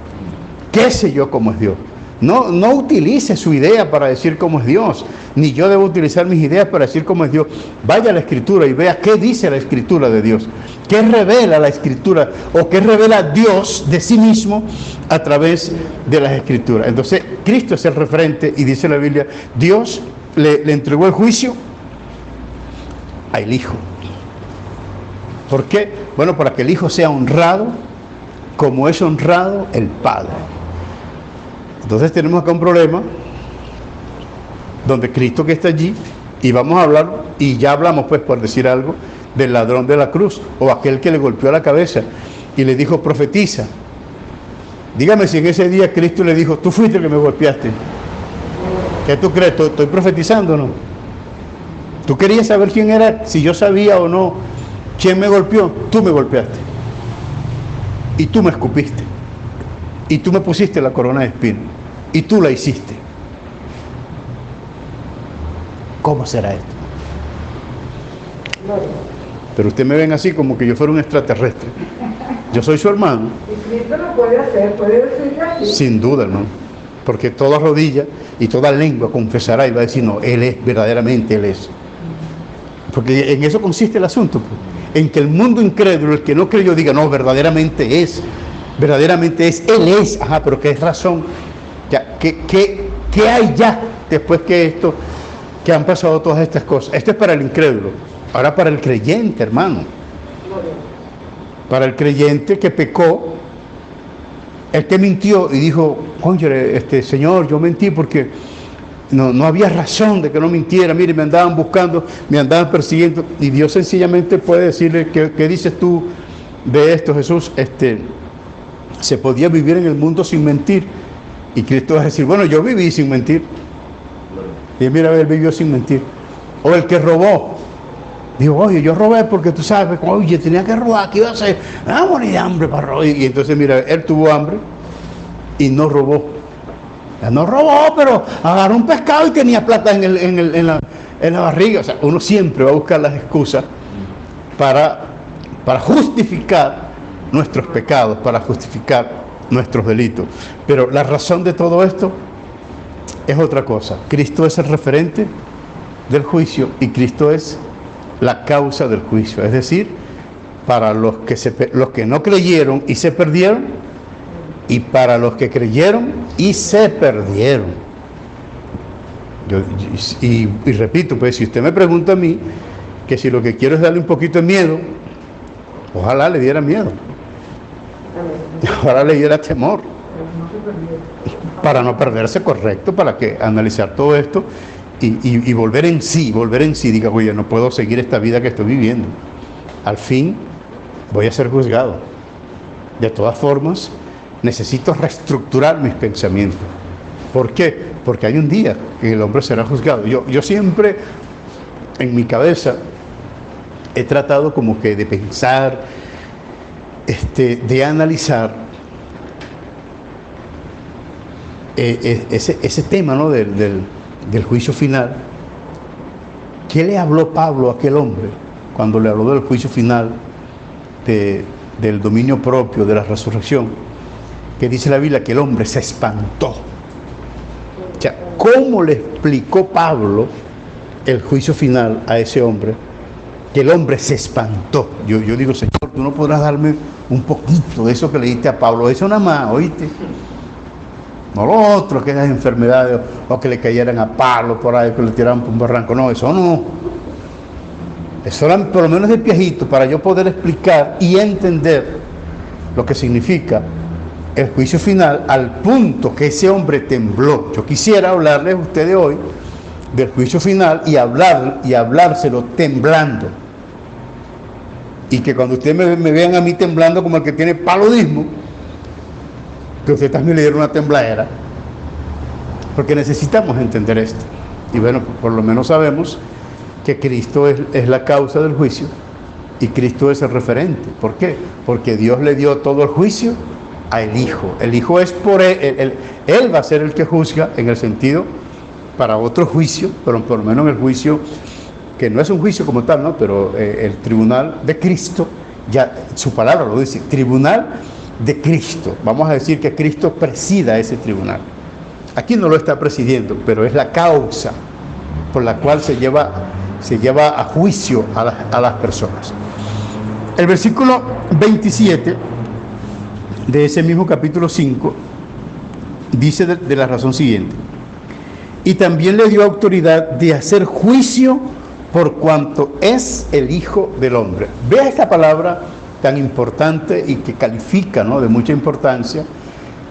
¿Qué sé yo cómo es Dios? No utilice su idea para decir cómo es Dios, ni yo debo utilizar mis ideas para decir cómo es Dios. Vaya a la Escritura y vea qué dice la Escritura de Dios, qué revela la Escritura o qué revela Dios de sí mismo a través de las Escrituras. Entonces, Cristo es el referente y dice la Biblia, Dios le entregó el juicio al Hijo. ¿Por qué? Bueno, para que el Hijo sea honrado como es honrado el Padre. Entonces tenemos acá un problema donde Cristo que está allí, y vamos a hablar, y ya hablamos pues por decir algo, del ladrón de la cruz, o aquel que le golpeó la cabeza y le dijo, profetiza. Dígame si en ese día Cristo le dijo, tú fuiste el que me golpeaste. ¿Qué tú crees? ¿Estoy profetizando o no? ¿Tú querías saber quién era? Si yo sabía o no quién me golpeó, tú me golpeaste. Y tú me escupiste. Y tú me pusiste la corona de espinas. Y tú la hiciste. ¿Cómo será esto? Pero usted me ven así como que yo fuera un extraterrestre. Yo soy su hermano. Y Cristo lo puede hacer, puede decirle así. Sin duda, ¿no? Porque toda rodilla y toda lengua confesará y va a decir, no, Él es, verdaderamente Él es. Porque en eso consiste el asunto, pues. En que el mundo incrédulo, el que no creyó, diga, no, verdaderamente es, Él es, ajá, pero ¿qué es razón? Ya, ¿qué hay ya después que esto, que han pasado todas estas cosas? Esto es para el incrédulo, ahora para el creyente, hermano. Para el creyente que pecó, el que mintió y dijo, oye, Señor, yo mentí porque no había razón de que no mintiera, mire, me andaban buscando, me andaban persiguiendo, y Dios sencillamente puede decirle, ¿qué dices tú de esto, Jesús? Se podía vivir en el mundo sin mentir, y Cristo va a decir, bueno, yo viví sin mentir, y mira, Él vivió sin mentir. O el que robó, digo, oye, yo robé porque tú sabes, oye, tenía que robar, ¿qué iba a hacer? Ah, morir de hambre para robar. Y entonces, mira, él tuvo hambre y no robó. Ya no robó, pero agarró un pescado y tenía plata en la barriga. O sea, uno siempre va a buscar las excusas para justificar nuestros pecados, para justificar nuestros delitos. Pero la razón de todo esto es otra cosa. Cristo es el referente del juicio y Cristo es la causa del juicio. Es decir, para los que no creyeron y se perdieron, y para los que creyeron y se perdieron. Y repito, pues si usted me pregunta a mí, que si lo que quiero es darle un poquito de miedo, ojalá le diera miedo. Ojalá le diera temor. Para no perderse, correcto, para que analizar todo esto y volver en sí, diga, oye, no puedo seguir esta vida que estoy viviendo. Al fin voy a ser juzgado. De todas formas, necesito reestructurar mis pensamientos. ¿Por qué? Porque hay un día que el hombre será juzgado. Yo siempre en mi cabeza he tratado como que de pensar, de analizar ese tema, ¿no? del juicio final. ¿Qué le habló Pablo a aquel hombre cuando le habló del juicio final, del dominio propio, de la resurrección? Que dice la Biblia que el hombre se espantó. O sea, ¿cómo le explicó Pablo el juicio final a ese hombre? Que el hombre se espantó. Yo digo, Señor, tú no podrás darme un poquito de eso que le diste a Pablo. Eso nada más, ¿oíste? No lo otro, que esas enfermedades, o que le cayeran a Pablo por ahí, que le tiraran por un barranco. No, eso no. Eso era por lo menos de piejito, para yo poder explicar y entender lo que significa el juicio final al punto que ese hombre tembló. Yo quisiera hablarles a ustedes hoy del juicio final y hablárselo temblando. Y que cuando ustedes me vean a mí temblando como el que tiene paludismo, que ustedes también le dieron una tembladera, porque necesitamos entender esto. Y bueno, por lo menos sabemos que Cristo es la causa del juicio y Cristo es el referente. ¿Por qué? Porque Dios le dio todo el juicio al Hijo. El Hijo es por él va a ser el que juzga, en el sentido para otro juicio, pero por lo menos en el juicio que no es un juicio como tal, ¿no? Pero el tribunal de Cristo, ya su palabra lo dice, tribunal de Cristo. Vamos a decir que Cristo presida ese tribunal. Aquí no lo está presidiendo, pero es la causa por la cual se lleva a juicio a las personas. El versículo 27 de ese mismo capítulo 5 dice de la razón siguiente: y también le dio autoridad de hacer juicio por cuanto es el Hijo del Hombre. Vea esta palabra tan importante y que califica, ¿no?, de mucha importancia,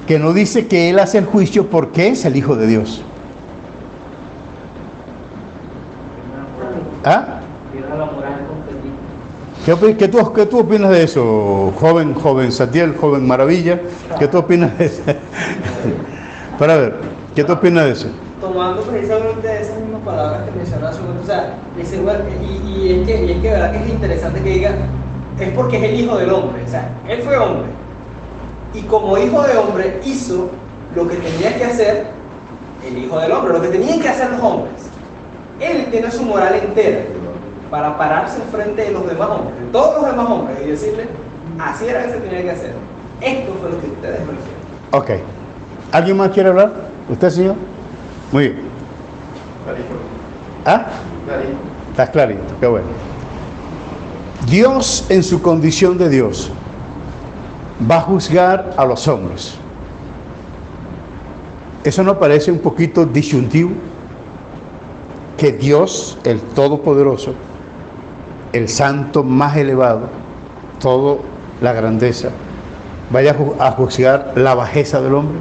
que no dice que Él hace el juicio porque es el Hijo de Dios. ¿Ah? ¿Qué tú opinas de eso, joven Satiel, joven Maravilla? ¿Qué tú opinas de eso? Para ver, ¿qué tú opinas de eso? Tomando precisamente esas mismas palabras que mencionaba hace un momento, o sea, y es que verdad que es interesante que diga, es porque es el Hijo del Hombre, o sea, Él fue hombre, y como Hijo de Hombre hizo lo que tenía que hacer el Hijo del Hombre, lo que tenían que hacer los hombres. Él tiene su moral entera para pararse enfrente de los demás hombres, de todos los demás hombres, y decirle, así era que se tenía que hacer. Esto fue lo que ustedes me hicieron. Ok. ¿Alguien más quiere hablar? ¿Usted, señor? Muy bien. Clarito. ¿Ah? Clarito. Está clarito, qué bueno. Dios, en su condición de Dios, va a juzgar a los hombres. ¿Eso no parece un poquito disyuntivo? Que Dios, el Todopoderoso, el Santo más elevado, toda la grandeza, vaya a juzgar la bajeza del hombre,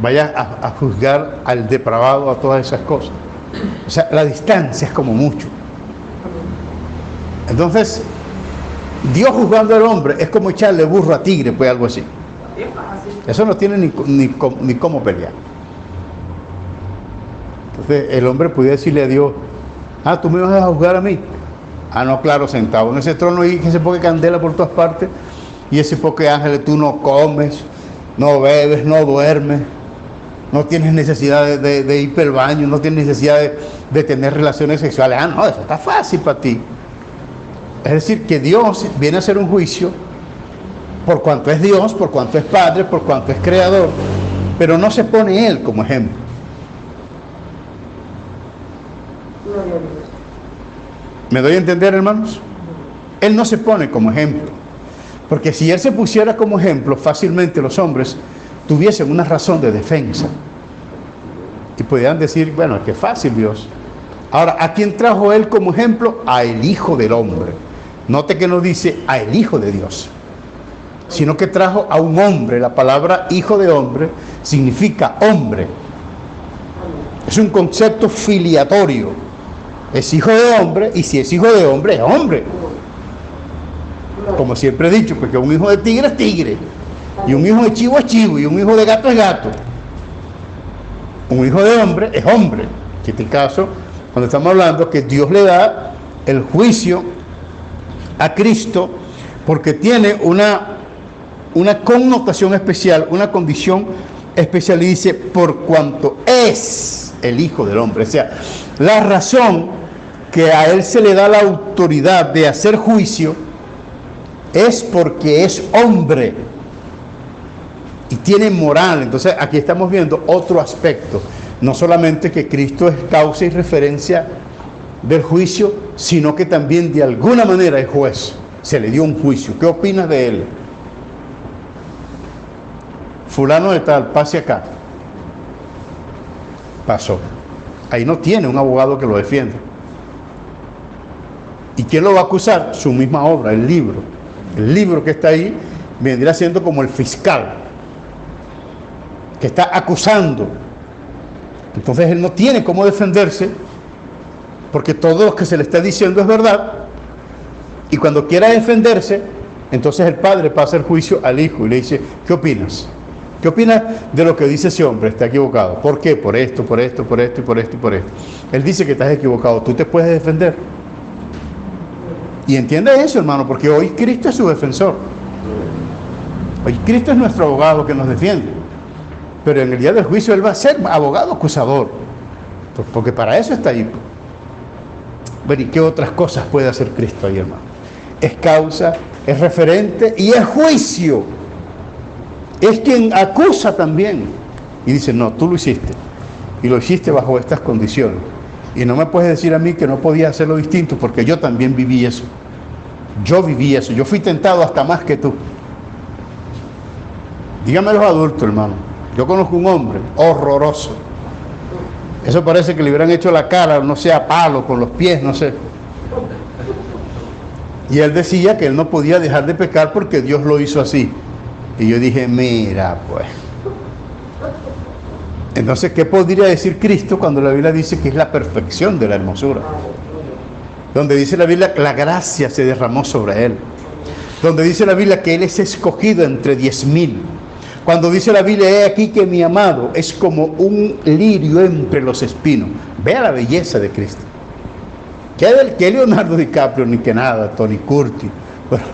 vaya a juzgar al depravado, a todas esas cosas. O sea, la distancia es como mucho. Entonces, Dios juzgando al hombre es como echarle burro a tigre, pues algo así. Eso no tiene ni cómo pelear. Entonces, el hombre podía decirle a Dios, ¿tú me vas a juzgar a mí? No, claro, sentado en ese trono y ese poco de candela por todas partes, y ese poco de ángeles, tú no comes, no bebes, no duermes, no tienes necesidad de ir para el baño, no tienes necesidad de tener relaciones sexuales. No, eso está fácil para ti. Es decir, que Dios viene a hacer un juicio por cuanto es Dios, por cuanto es Padre, por cuanto es Creador, pero no se pone Él como ejemplo. ¿Me doy a entender, hermanos? Él no se pone como ejemplo, porque si Él se pusiera como ejemplo, fácilmente los hombres tuviesen una razón de defensa y pudieran decir, bueno, es que es fácil Dios. Ahora, ¿a quién trajo Él como ejemplo? A el Hijo del Hombre. Note que no dice a el Hijo de Dios, sino que trajo a un hombre. La palabra Hijo de Hombre significa hombre. Es un concepto filiatorio. Es hijo de hombre, y si es hijo de hombre, es hombre. Como siempre he dicho, porque un hijo de tigre es tigre, y un hijo de chivo es chivo, y un hijo de gato es gato. Un hijo de hombre es hombre. En este caso, cuando estamos hablando que Dios le da el juicio a Cristo, porque tiene una connotación especial, una condición especial, y dice, por cuanto es el Hijo del Hombre. O sea, la razón que a Él se le da la autoridad de hacer juicio es porque es hombre y tiene moral. Entonces aquí estamos viendo otro aspecto, no solamente que Cristo es causa y referencia del juicio, sino que también de alguna manera es juez. Se le dio un juicio. ¿Qué opinas de Él? Fulano de tal, pase acá. Pasó. Ahí no tiene un abogado que lo defienda. ¿Y quién lo va a acusar? Su misma obra, el libro. El libro que está ahí vendría siendo como el fiscal que está acusando. Entonces él no tiene cómo defenderse, porque todo lo que se le está diciendo es verdad, y cuando quiera defenderse, entonces el padre pasa el juicio al hijo y le dice, ¿qué opinas? ¿Qué opinas de lo que dice ese hombre? Está equivocado. ¿Por qué? Por esto, por esto, por esto y por esto y por esto. Él dice que estás equivocado. ¿Tú te puedes defender? Y entiende eso, hermano, porque hoy Cristo es su defensor. Hoy Cristo es nuestro abogado que nos defiende. Pero en el día del juicio Él va a ser abogado acusador. Porque para eso está ahí. Bueno, ¿y qué otras cosas puede hacer Cristo ahí, hermano? Es causa, es referente y es juicio. Es quien acusa también. Y dice, no, tú lo hiciste. Y lo hiciste bajo estas condiciones. Y no me puedes decir a mí que no podía hacerlo distinto, porque yo también viví eso. Yo viví eso. Yo fui tentado hasta más que tú. Dígame a los adultos, hermano. Yo conozco un hombre horroroso. Eso parece que le hubieran hecho la cara, no sé, a palo, con los pies, no sé. Y él decía que él no podía dejar de pecar porque Dios lo hizo así. Y yo dije, mira, pues. Entonces, ¿qué podría decir Cristo cuando la Biblia dice que es la perfección de la hermosura? Donde dice la Biblia que la gracia se derramó sobre él. Donde dice la Biblia que él es escogido entre 10,000. Cuando dice la Biblia, he aquí que mi amado es como un lirio entre los espinos. Vea la belleza de Cristo. Que Leonardo DiCaprio, ni que nada, Tony Curtis. Bueno,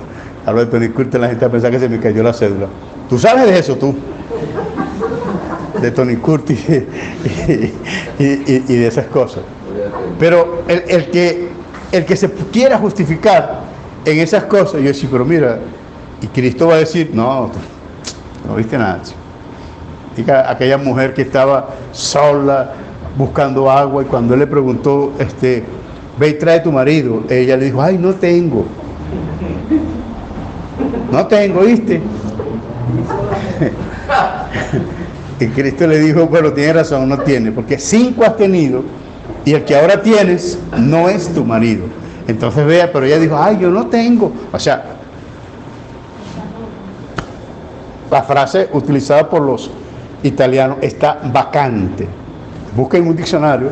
hablo de Tony Curtis, la gente pensaba que se me cayó la cédula. ¿Tú sabes de eso, tú? De Tony Curtis y de esas cosas. Pero el que se quiera justificar en esas cosas, yo decía, pero mira, y Cristo va a decir, no viste nada. Y aquella mujer que estaba sola buscando agua, y cuando él le preguntó, ve y trae tu marido, ella le dijo, ay, no tengo, ¿viste? Y Cristo le dijo, bueno, tienes razón, no tiene, porque 5 has tenido, y el que ahora tienes no es tu marido. Entonces vea, pero ella dijo, ay, yo no tengo. O sea, la frase utilizada por los italianos está vacante. Busca en un diccionario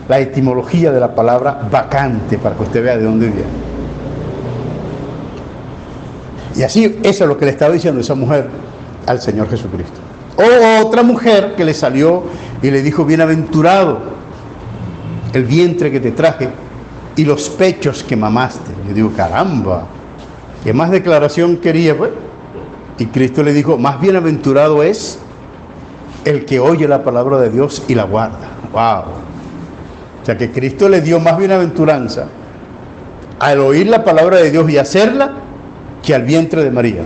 la etimología de la palabra vacante para que usted vea de dónde viene. Y así, eso es lo que le estaba diciendo esa mujer al Señor Jesucristo. O otra mujer que le salió y le dijo, bienaventurado el vientre que te traje y los pechos que mamaste. Yo digo, caramba, ¿qué más declaración quería, pues? Y Cristo le dijo, más bienaventurado es el que oye la palabra de Dios y la guarda. ¡Wow! O sea que Cristo le dio más bienaventuranza al oír la palabra de Dios y hacerla que al vientre de María.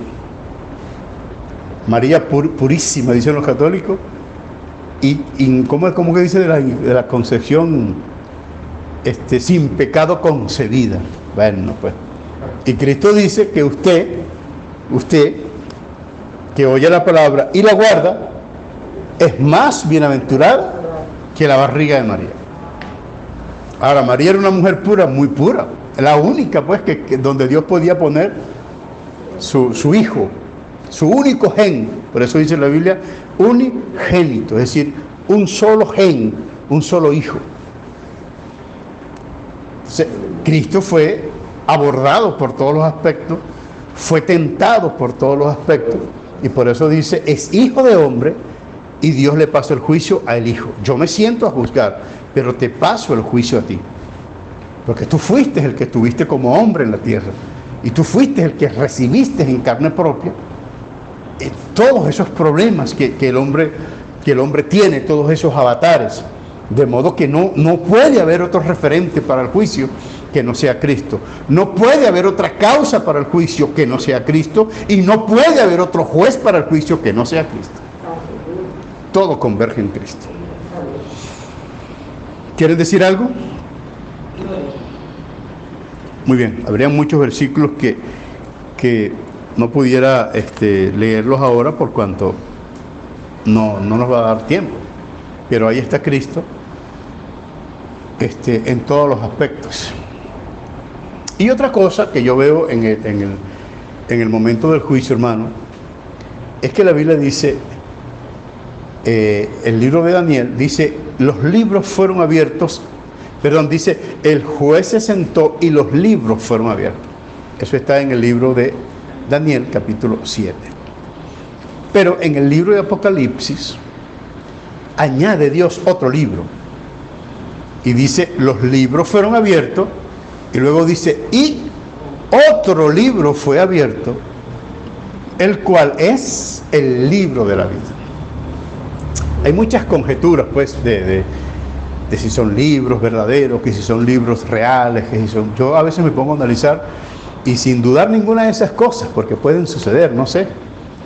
María purísima, dicen los católicos. Y ¿cómo que dice de la concepción sin pecado concebida? Bueno, pues. Y Cristo dice que usted que oye la palabra y la guarda, es más bienaventurada que la barriga de María. Ahora, María era una mujer pura, muy pura, la única pues que donde Dios podía poner su hijo, su único gen. Por eso dice la Biblia, unigénito, es decir, un solo gen, un solo hijo. Entonces, Cristo fue abordado por todos los aspectos, fue tentado por todos los aspectos, y por eso dice, es hijo de hombre, y Dios le pasó el juicio al hijo. Yo me siento a juzgar, pero te paso el juicio a ti, porque tú fuiste el que estuviste como hombre en la tierra, y tú fuiste el que recibiste en carne propia todos esos problemas que el hombre tiene, todos esos avatares, de modo que no puede haber otro referente para el juicio que no sea Cristo. No puede haber otra causa para el juicio que no sea Cristo, y no puede haber otro juez para el juicio que no sea Cristo. Todo converge en Cristo. ¿Quieren decir algo? Muy bien, habría muchos versículos que no pudiera leerlos ahora por cuanto no nos va a dar tiempo. Pero ahí está Cristo en todos los aspectos. Y otra cosa que yo veo en el momento del juicio, hermano, es que la Biblia dice el libro de Daniel, dice, los libros fueron abiertos, dice, el juez se sentó y los libros fueron abiertos. Eso está en el libro de Daniel, capítulo 7. Pero en el libro de Apocalipsis, añade Dios otro libro. Y dice, los libros fueron abiertos, y luego dice, y otro libro fue abierto, el cual es el libro de la vida. Hay muchas conjeturas, pues, de si son libros verdaderos, que si son libros reales, que si son... Yo a veces me pongo a analizar, y sin dudar ninguna de esas cosas, porque pueden suceder, no sé.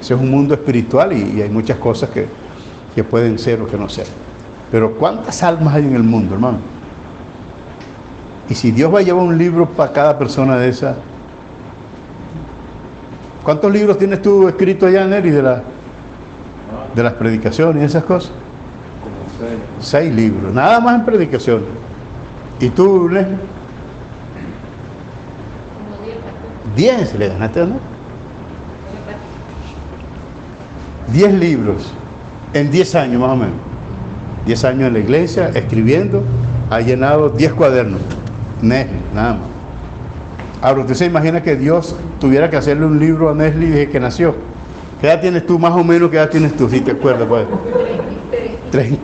Ese es un mundo espiritual y hay muchas cosas que pueden ser o que no ser. Pero ¿cuántas almas hay en el mundo, hermano? Y si Dios va a llevar un libro para cada persona de esas, ¿cuántos libros tienes tú escrito allá, Neri, de las predicaciones y esas cosas? Como 6 libros, nada más en predicaciones. ¿Y tú, Leslie? 10 le ganaste, ¿no? 10 libros en 10 años más o menos. 10 años en la iglesia, escribiendo, ha llenado 10 cuadernos. Nesli, nada más. Ahora, ¿usted se imagina que Dios tuviera que hacerle un libro a Nesli desde que nació? ¿Qué edad tienes tú, más o menos? ¿Qué edad tienes tú, si te acuerdas, pues?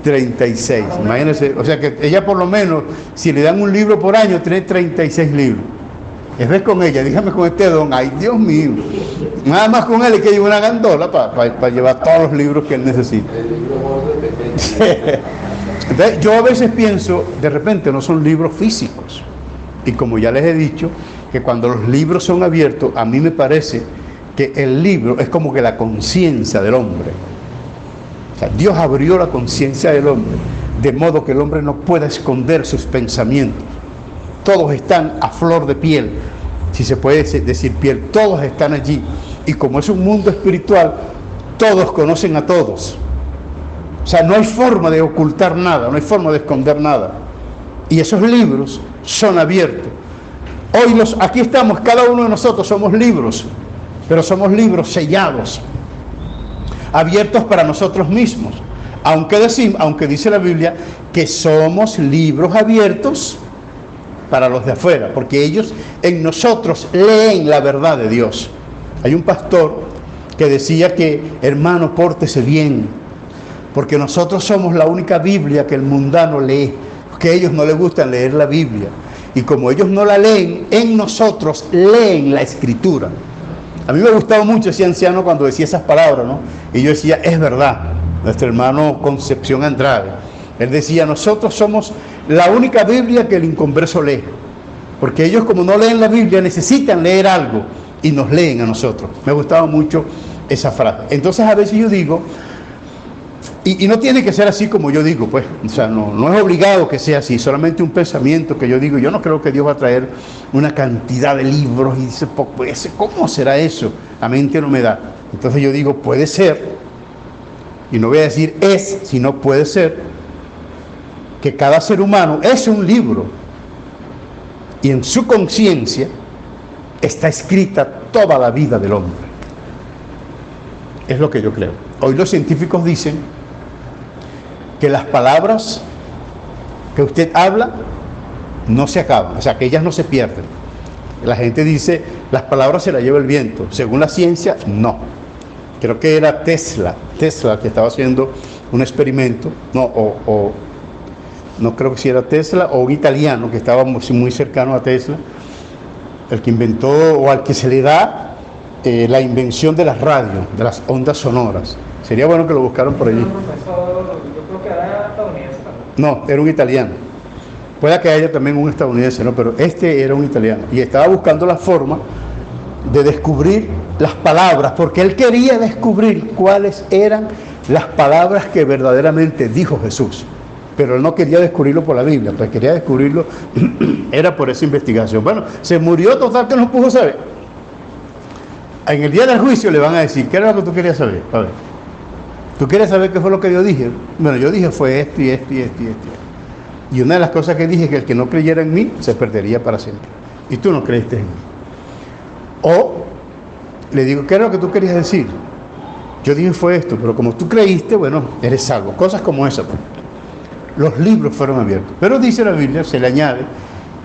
36. Imagínense, o sea que ella por lo menos, si le dan un libro por año, tiene 36 libros. Es ver con ella, dígame con este don, ay Dios mío. Nada más con él es que lleva una gandola para llevar todos los libros que él necesita. el libro gordo de Entonces, yo a veces pienso, de repente no son libros físicos. Y como ya les he dicho, que cuando los libros son abiertos, a mí me parece que el libro es como que la conciencia del hombre. O sea, Dios abrió la conciencia del hombre, de modo que el hombre no pueda esconder sus pensamientos. Todos están a flor de piel, si se puede decir piel, todos están allí. Y como es un mundo espiritual, todos conocen a todos. O sea, no hay forma de ocultar nada, no hay forma de esconder nada. Y esos libros son abiertos. Hoy aquí estamos, cada uno de nosotros somos libros, pero somos libros sellados, abiertos para nosotros mismos. Aunque dice la Biblia que somos libros abiertos para los de afuera, porque ellos en nosotros leen la verdad de Dios. Hay un pastor que decía que, hermano, pórtese bien, porque nosotros somos la única Biblia que el mundano lee, porque a ellos no les gusta leer la Biblia, y como ellos no la leen, en nosotros leen la Escritura. A mí me gustaba mucho ese anciano cuando decía esas palabras, ¿no? Y yo decía, es verdad, nuestro hermano Concepción Andrade, él decía, nosotros somos la única Biblia que el inconverso lee, porque ellos como no leen la Biblia necesitan leer algo y nos leen a nosotros. Me gustaba mucho esa frase. Entonces a veces yo digo, y no tiene que ser así como yo digo, pues, o sea, no es obligado que sea así, solamente un pensamiento que yo digo. Yo no creo que Dios va a traer una cantidad de libros y dice, pues, ¿cómo será eso? A mente no me da. Entonces yo digo, puede ser, y no voy a decir es, sino puede ser, que cada ser humano es un libro y en su conciencia está escrita toda la vida del hombre. Es lo que yo creo. Hoy los científicos dicen que las palabras que usted habla no se acaban, o sea, que ellas no se pierden. La gente dice, las palabras se las lleva el viento. Según la ciencia, no. Creo que era Tesla que estaba haciendo un experimento, no creo que si era Tesla o un italiano que estaba muy cercano a Tesla, el que inventó o al que se le da la invención de las radios, de las ondas sonoras. Sería bueno que lo buscaran por allí. Yo creo que era estadounidense también. No, era un italiano. Puede que haya también un estadounidense, ¿no? Pero este era un italiano. Y estaba buscando la forma de descubrir las palabras, porque él quería descubrir cuáles eran las palabras que verdaderamente dijo Jesús. Pero él no quería descubrirlo por la Biblia, pues quería descubrirlo, era por esa investigación. Bueno, se murió total que no pudo saber. En el día del juicio le van a decir, ¿qué era lo que tú querías saber? A ver, ¿tú quieres saber qué fue lo que yo dije? Bueno, yo dije fue esto y esto y esto y esto. Y una de las cosas que dije es que el que no creyera en mí se perdería para siempre. Y tú no creíste en mí. O le digo, ¿qué era lo que tú querías decir? Yo dije fue esto, pero como tú creíste, bueno, eres salvo. Cosas como esa. Pues. Los libros fueron abiertos. Pero dice la Biblia, se le añade,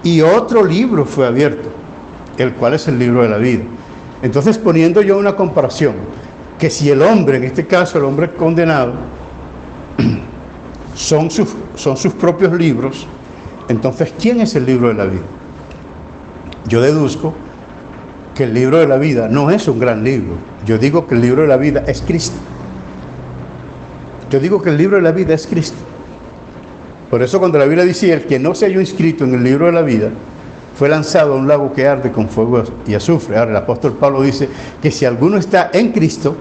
y otro libro fue abierto, el cual es el libro de la vida. Entonces, poniendo yo una comparación, que si el hombre, en este caso el hombre condenado, son sus propios libros, entonces, ¿quién es el libro de la vida? Yo deduzco que el libro de la vida no es un gran libro. Yo digo que el libro de la vida es Cristo. Yo digo que el libro de la vida es Cristo. Por eso cuando la Biblia dice, el que no se halló inscrito en el libro de la vida, fue lanzado a un lago que arde con fuego y azufre. Ahora el apóstol Pablo dice que si alguno está en Cristo,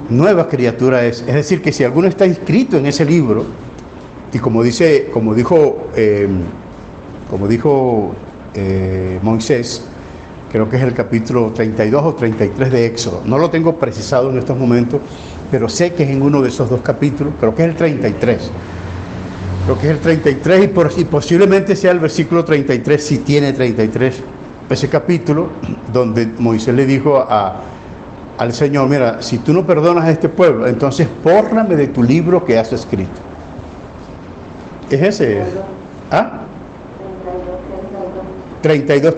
nueva criatura es. Es decir, que si alguno está inscrito en ese libro, y como dijo Moisés, creo que es el capítulo 32 o 33 de Éxodo, no lo tengo precisado en estos momentos, pero sé que es en uno de esos dos capítulos, creo que es el 33. Creo que es el 33 y posiblemente sea el versículo 33, si tiene 33, ese capítulo donde Moisés le dijo al Señor, mira, si tú no perdonas a este pueblo, entonces bórrame de tu libro que has escrito. ¿Es ese? ¿Ah? 32.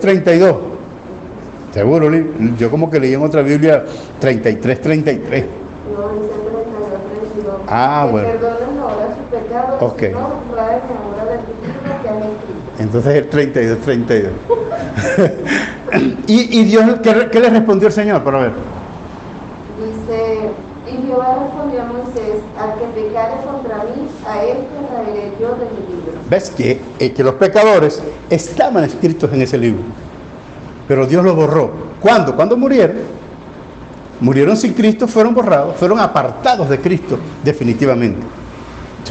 Seguro, yo como que leí en otra Biblia 33. No, dice 32. Ah, bueno. Perdonen ahora su pecado, Ok. no traen ahora del libro que han escrito. Entonces el 32. y Dios, ¿qué le respondió el Señor? Para ver. Dice, y Jehová respondió a Moisés, al que pecare contra mí, a este traeré yo de mi libro. ¿Ves? Que los pecadores estaban escritos en ese libro, pero Dios los borró. ¿Cuándo? Cuando murieron. Murieron sin Cristo, fueron borrados, fueron apartados de Cristo, definitivamente.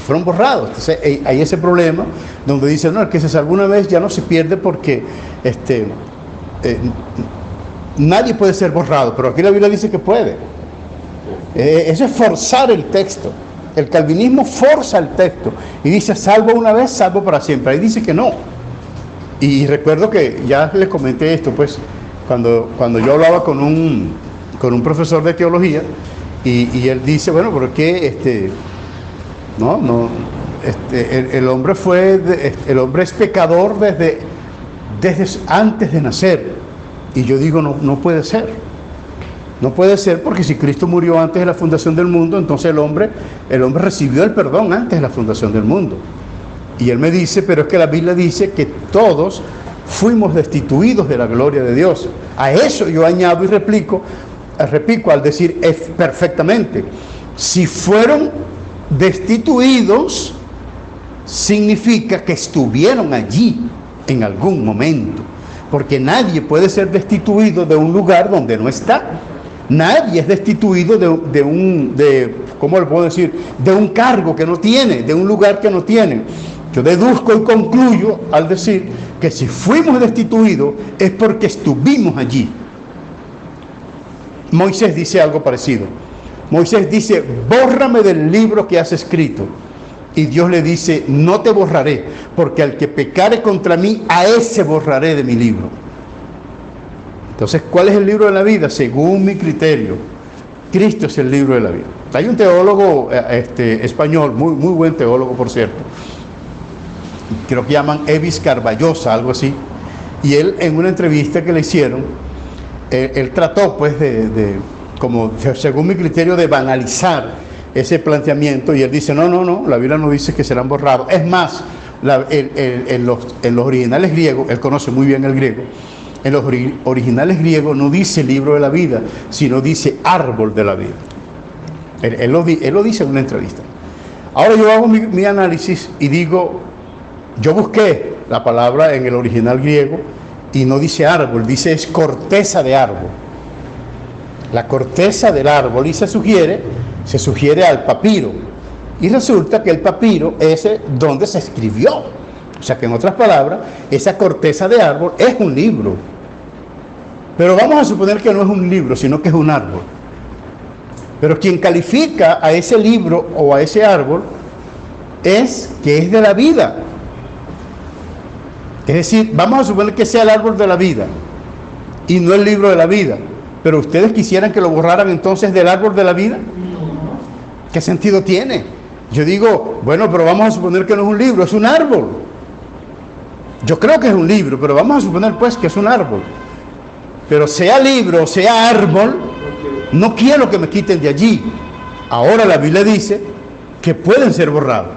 Fueron borrados. Entonces hay ese problema donde dicen, no, el que se salvó una vez ya no se pierde porque nadie puede ser borrado, pero aquí la Biblia dice que puede. Eso es forzar el texto. El calvinismo forza el texto y dice, salvo una vez, salvo para siempre. Ahí dice que no. Y recuerdo que ya les comenté esto, pues, cuando yo hablaba con un profesor de teología y él dice, bueno, ¿por qué el hombre es pecador desde antes de nacer? Y yo digo, no puede ser. No puede ser, porque si Cristo murió antes de la fundación del mundo, entonces el hombre recibió el perdón antes de la fundación del mundo. Y él me dice, pero es que la Biblia dice que todos fuimos destituidos de la gloria de Dios. A eso yo añado y replico al decir perfectamente, si fueron destituidos, significa que estuvieron allí en algún momento, porque nadie puede ser destituido de un lugar donde no está. Nadie es destituido de un cargo que no tiene, de un lugar que no tiene. Yo deduzco y concluyo al decir que si fuimos destituidos es porque estuvimos allí. Moisés dice algo parecido. Moisés dice, bórrame del libro que has escrito. Y Dios le dice, no te borraré, porque al que pecare contra mí, a ese borraré de mi libro. Entonces, ¿cuál es el libro de la vida? Según mi criterio, Cristo es el libro de la vida. Hay un teólogo español, muy, muy buen teólogo, por cierto, creo que llaman Evis Carballosa, algo así, y él en una entrevista que le hicieron, él trató pues como según mi criterio de banalizar ese planteamiento, y él dice, no, la Biblia no dice que serán borrados. Es más, en los originales griegos, él conoce muy bien el griego, en los originales griegos no dice libro de la vida, sino dice árbol de la vida. Él lo dice en una entrevista. Ahora yo hago mi análisis y digo, yo busqué la palabra en el original griego y no dice árbol, dice es corteza de árbol. La corteza del árbol, y se sugiere al papiro. Y resulta que el papiro es donde se escribió. O sea que en otras palabras, esa corteza de árbol es un libro. Pero vamos a suponer que no es un libro, sino que es un árbol. Pero quien califica a ese libro o a ese árbol es que es de la vida. Es decir, vamos a suponer que sea el árbol de la vida y no el libro de la vida. Pero ustedes quisieran que lo borraran entonces del árbol de la vida. ¿Qué sentido tiene? Yo digo, bueno, pero vamos a suponer que no es un libro, es un árbol. Yo creo que es un libro, pero vamos a suponer pues que es un árbol. Pero sea libro o sea árbol, no quiero que me quiten de allí. Ahora la Biblia dice que pueden ser borrados,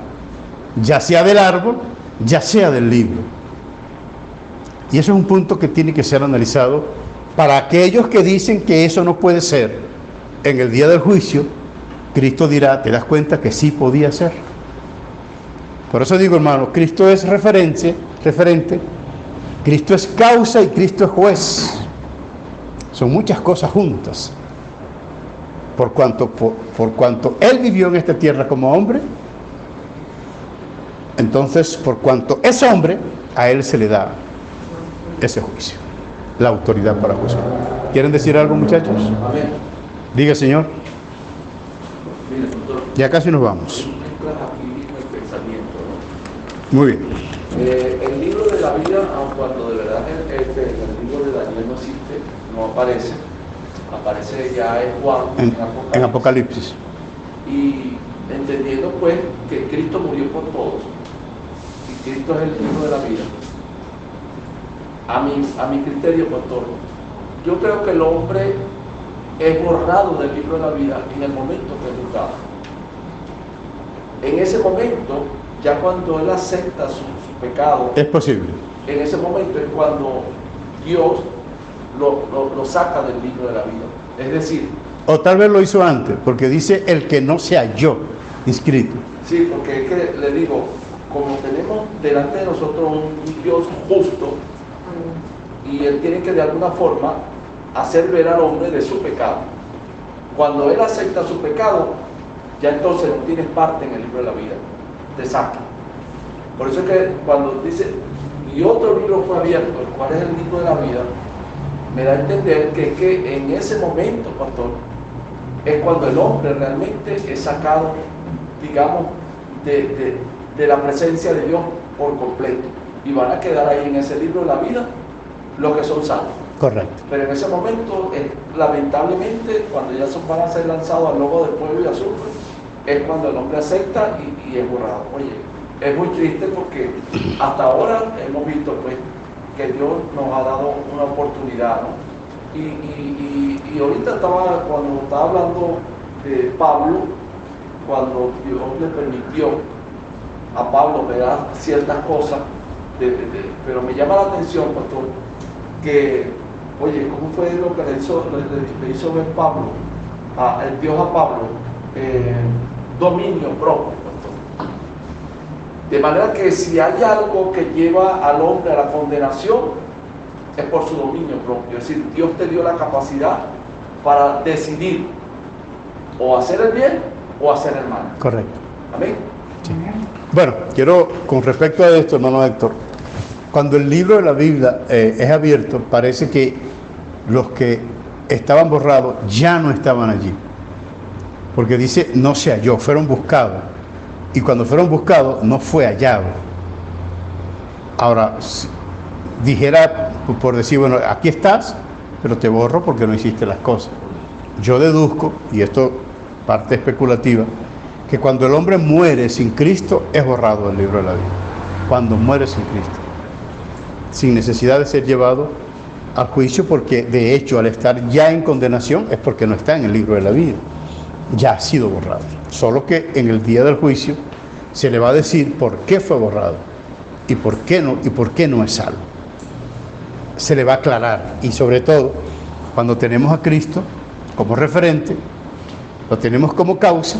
ya sea del árbol, ya sea del libro. Y eso es un punto que tiene que ser analizado para aquellos que dicen que eso no puede ser. En el día del juicio, Cristo dirá, ¿te das cuenta que sí podía ser? Por eso digo, hermano, Cristo es referente, Cristo es causa y Cristo es juez. Son muchas cosas juntas. Por cuanto Él vivió en esta tierra como hombre, entonces, por cuanto es hombre, a Él se le da ese juicio, la autoridad para juzgar. ¿Quieren decir algo, muchachos? Amén. Diga, Señor. Mire, doctor, Ya casi nos vamos. mezclas aquí el pensamiento, ¿no? Muy bien. El libro de la vida, aun cuando de verdad el libro de Daniel no existe, no aparece, aparece ya en Juan, En Apocalipsis. Y entendiendo pues que Cristo murió por todos, y Cristo es el libro de la vida, a mi criterio, pastor, yo creo que el hombre es borrado del libro de la vida en el momento que es juzgado. En ese momento, ya cuando él acepta su pecado, Es posible. en ese momento es cuando Dios lo saca del libro de la vida. Es decir, O tal vez lo hizo antes, porque dice el que no se halló inscrito. sí, porque es que le digo, como tenemos delante de nosotros un Dios justo, y él tiene que de alguna forma hacer ver al hombre de su pecado. Cuando él acepta su pecado, ya entonces no tienes parte en el libro de la vida, te saca. Por eso es que cuando dice, y otro libro fue abierto, el cual es el libro de la vida, me da a entender que en ese momento, pastor, es cuando el hombre realmente es sacado, digamos, de la presencia de Dios por completo, y van a quedar ahí en ese libro de la vida los que son salvos. Correcto. Pero en ese momento, lamentablemente, cuando ya van a ser lanzados al lobo del pueblo y azufre, es cuando el hombre acepta y es borrado. Oye, es muy triste porque hasta ahora hemos visto pues que Dios nos ha dado una oportunidad, ¿no? Y ahorita cuando estaba hablando de Pablo, cuando Dios le permitió a Pablo ver ciertas cosas, pero me llama la atención, pastor, que, oye, ¿cómo fue lo que le hizo ver Pablo, el Dios a Pablo? Dominio propio, pastor. De manera que si hay algo que lleva al hombre a la condenación, es por su dominio propio. Es decir, Dios te dio la capacidad para decidir o hacer el bien o hacer el mal. Correcto. Amén. Sí. Bueno, quiero, con respecto a esto, hermano Héctor, cuando el libro de la Biblia es abierto, parece que los que estaban borrados ya no estaban allí. Porque dice, no se halló, fueron buscados. Y cuando fueron buscados, no fue hallado. Ahora, si dijera, por decir, bueno, aquí estás, pero te borro porque no hiciste las cosas. Yo deduzco, y esto parte especulativa, que cuando el hombre muere sin Cristo, es borrado del libro de la vida. Cuando muere sin Cristo. Sin necesidad de ser llevado al juicio, porque de hecho al estar ya en condenación es porque no está en el libro de la vida, ya ha sido borrado. Solo que en el día del juicio se le va a decir por qué fue borrado y por qué no es salvo. Se le va a aclarar, y sobre todo cuando tenemos a Cristo como referente, lo tenemos como causa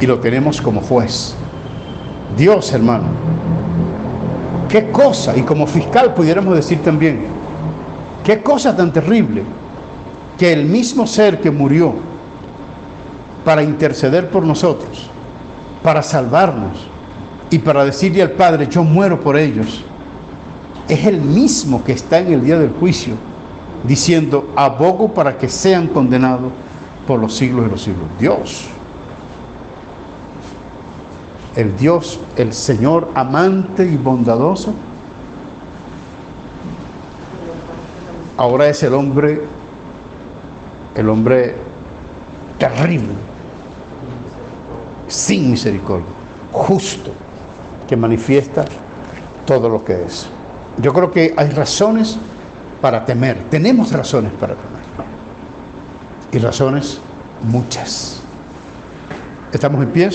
y lo tenemos como juez. Dios, hermano, qué cosa, y como fiscal pudiéramos decir también, qué cosa tan terrible que el mismo ser que murió para interceder por nosotros, para salvarnos y para decirle al Padre, yo muero por ellos, es el mismo que está en el día del juicio diciendo, abogo para que sean condenados por los siglos de los siglos. Dios, el Señor amante y bondadoso, ahora es el hombre el hombre terrible, sin misericordia, justo, que manifiesta todo lo que es. Yo creo que hay razones para temer, tenemos razones para temer, y razones muchas. ¿Estamos en pie?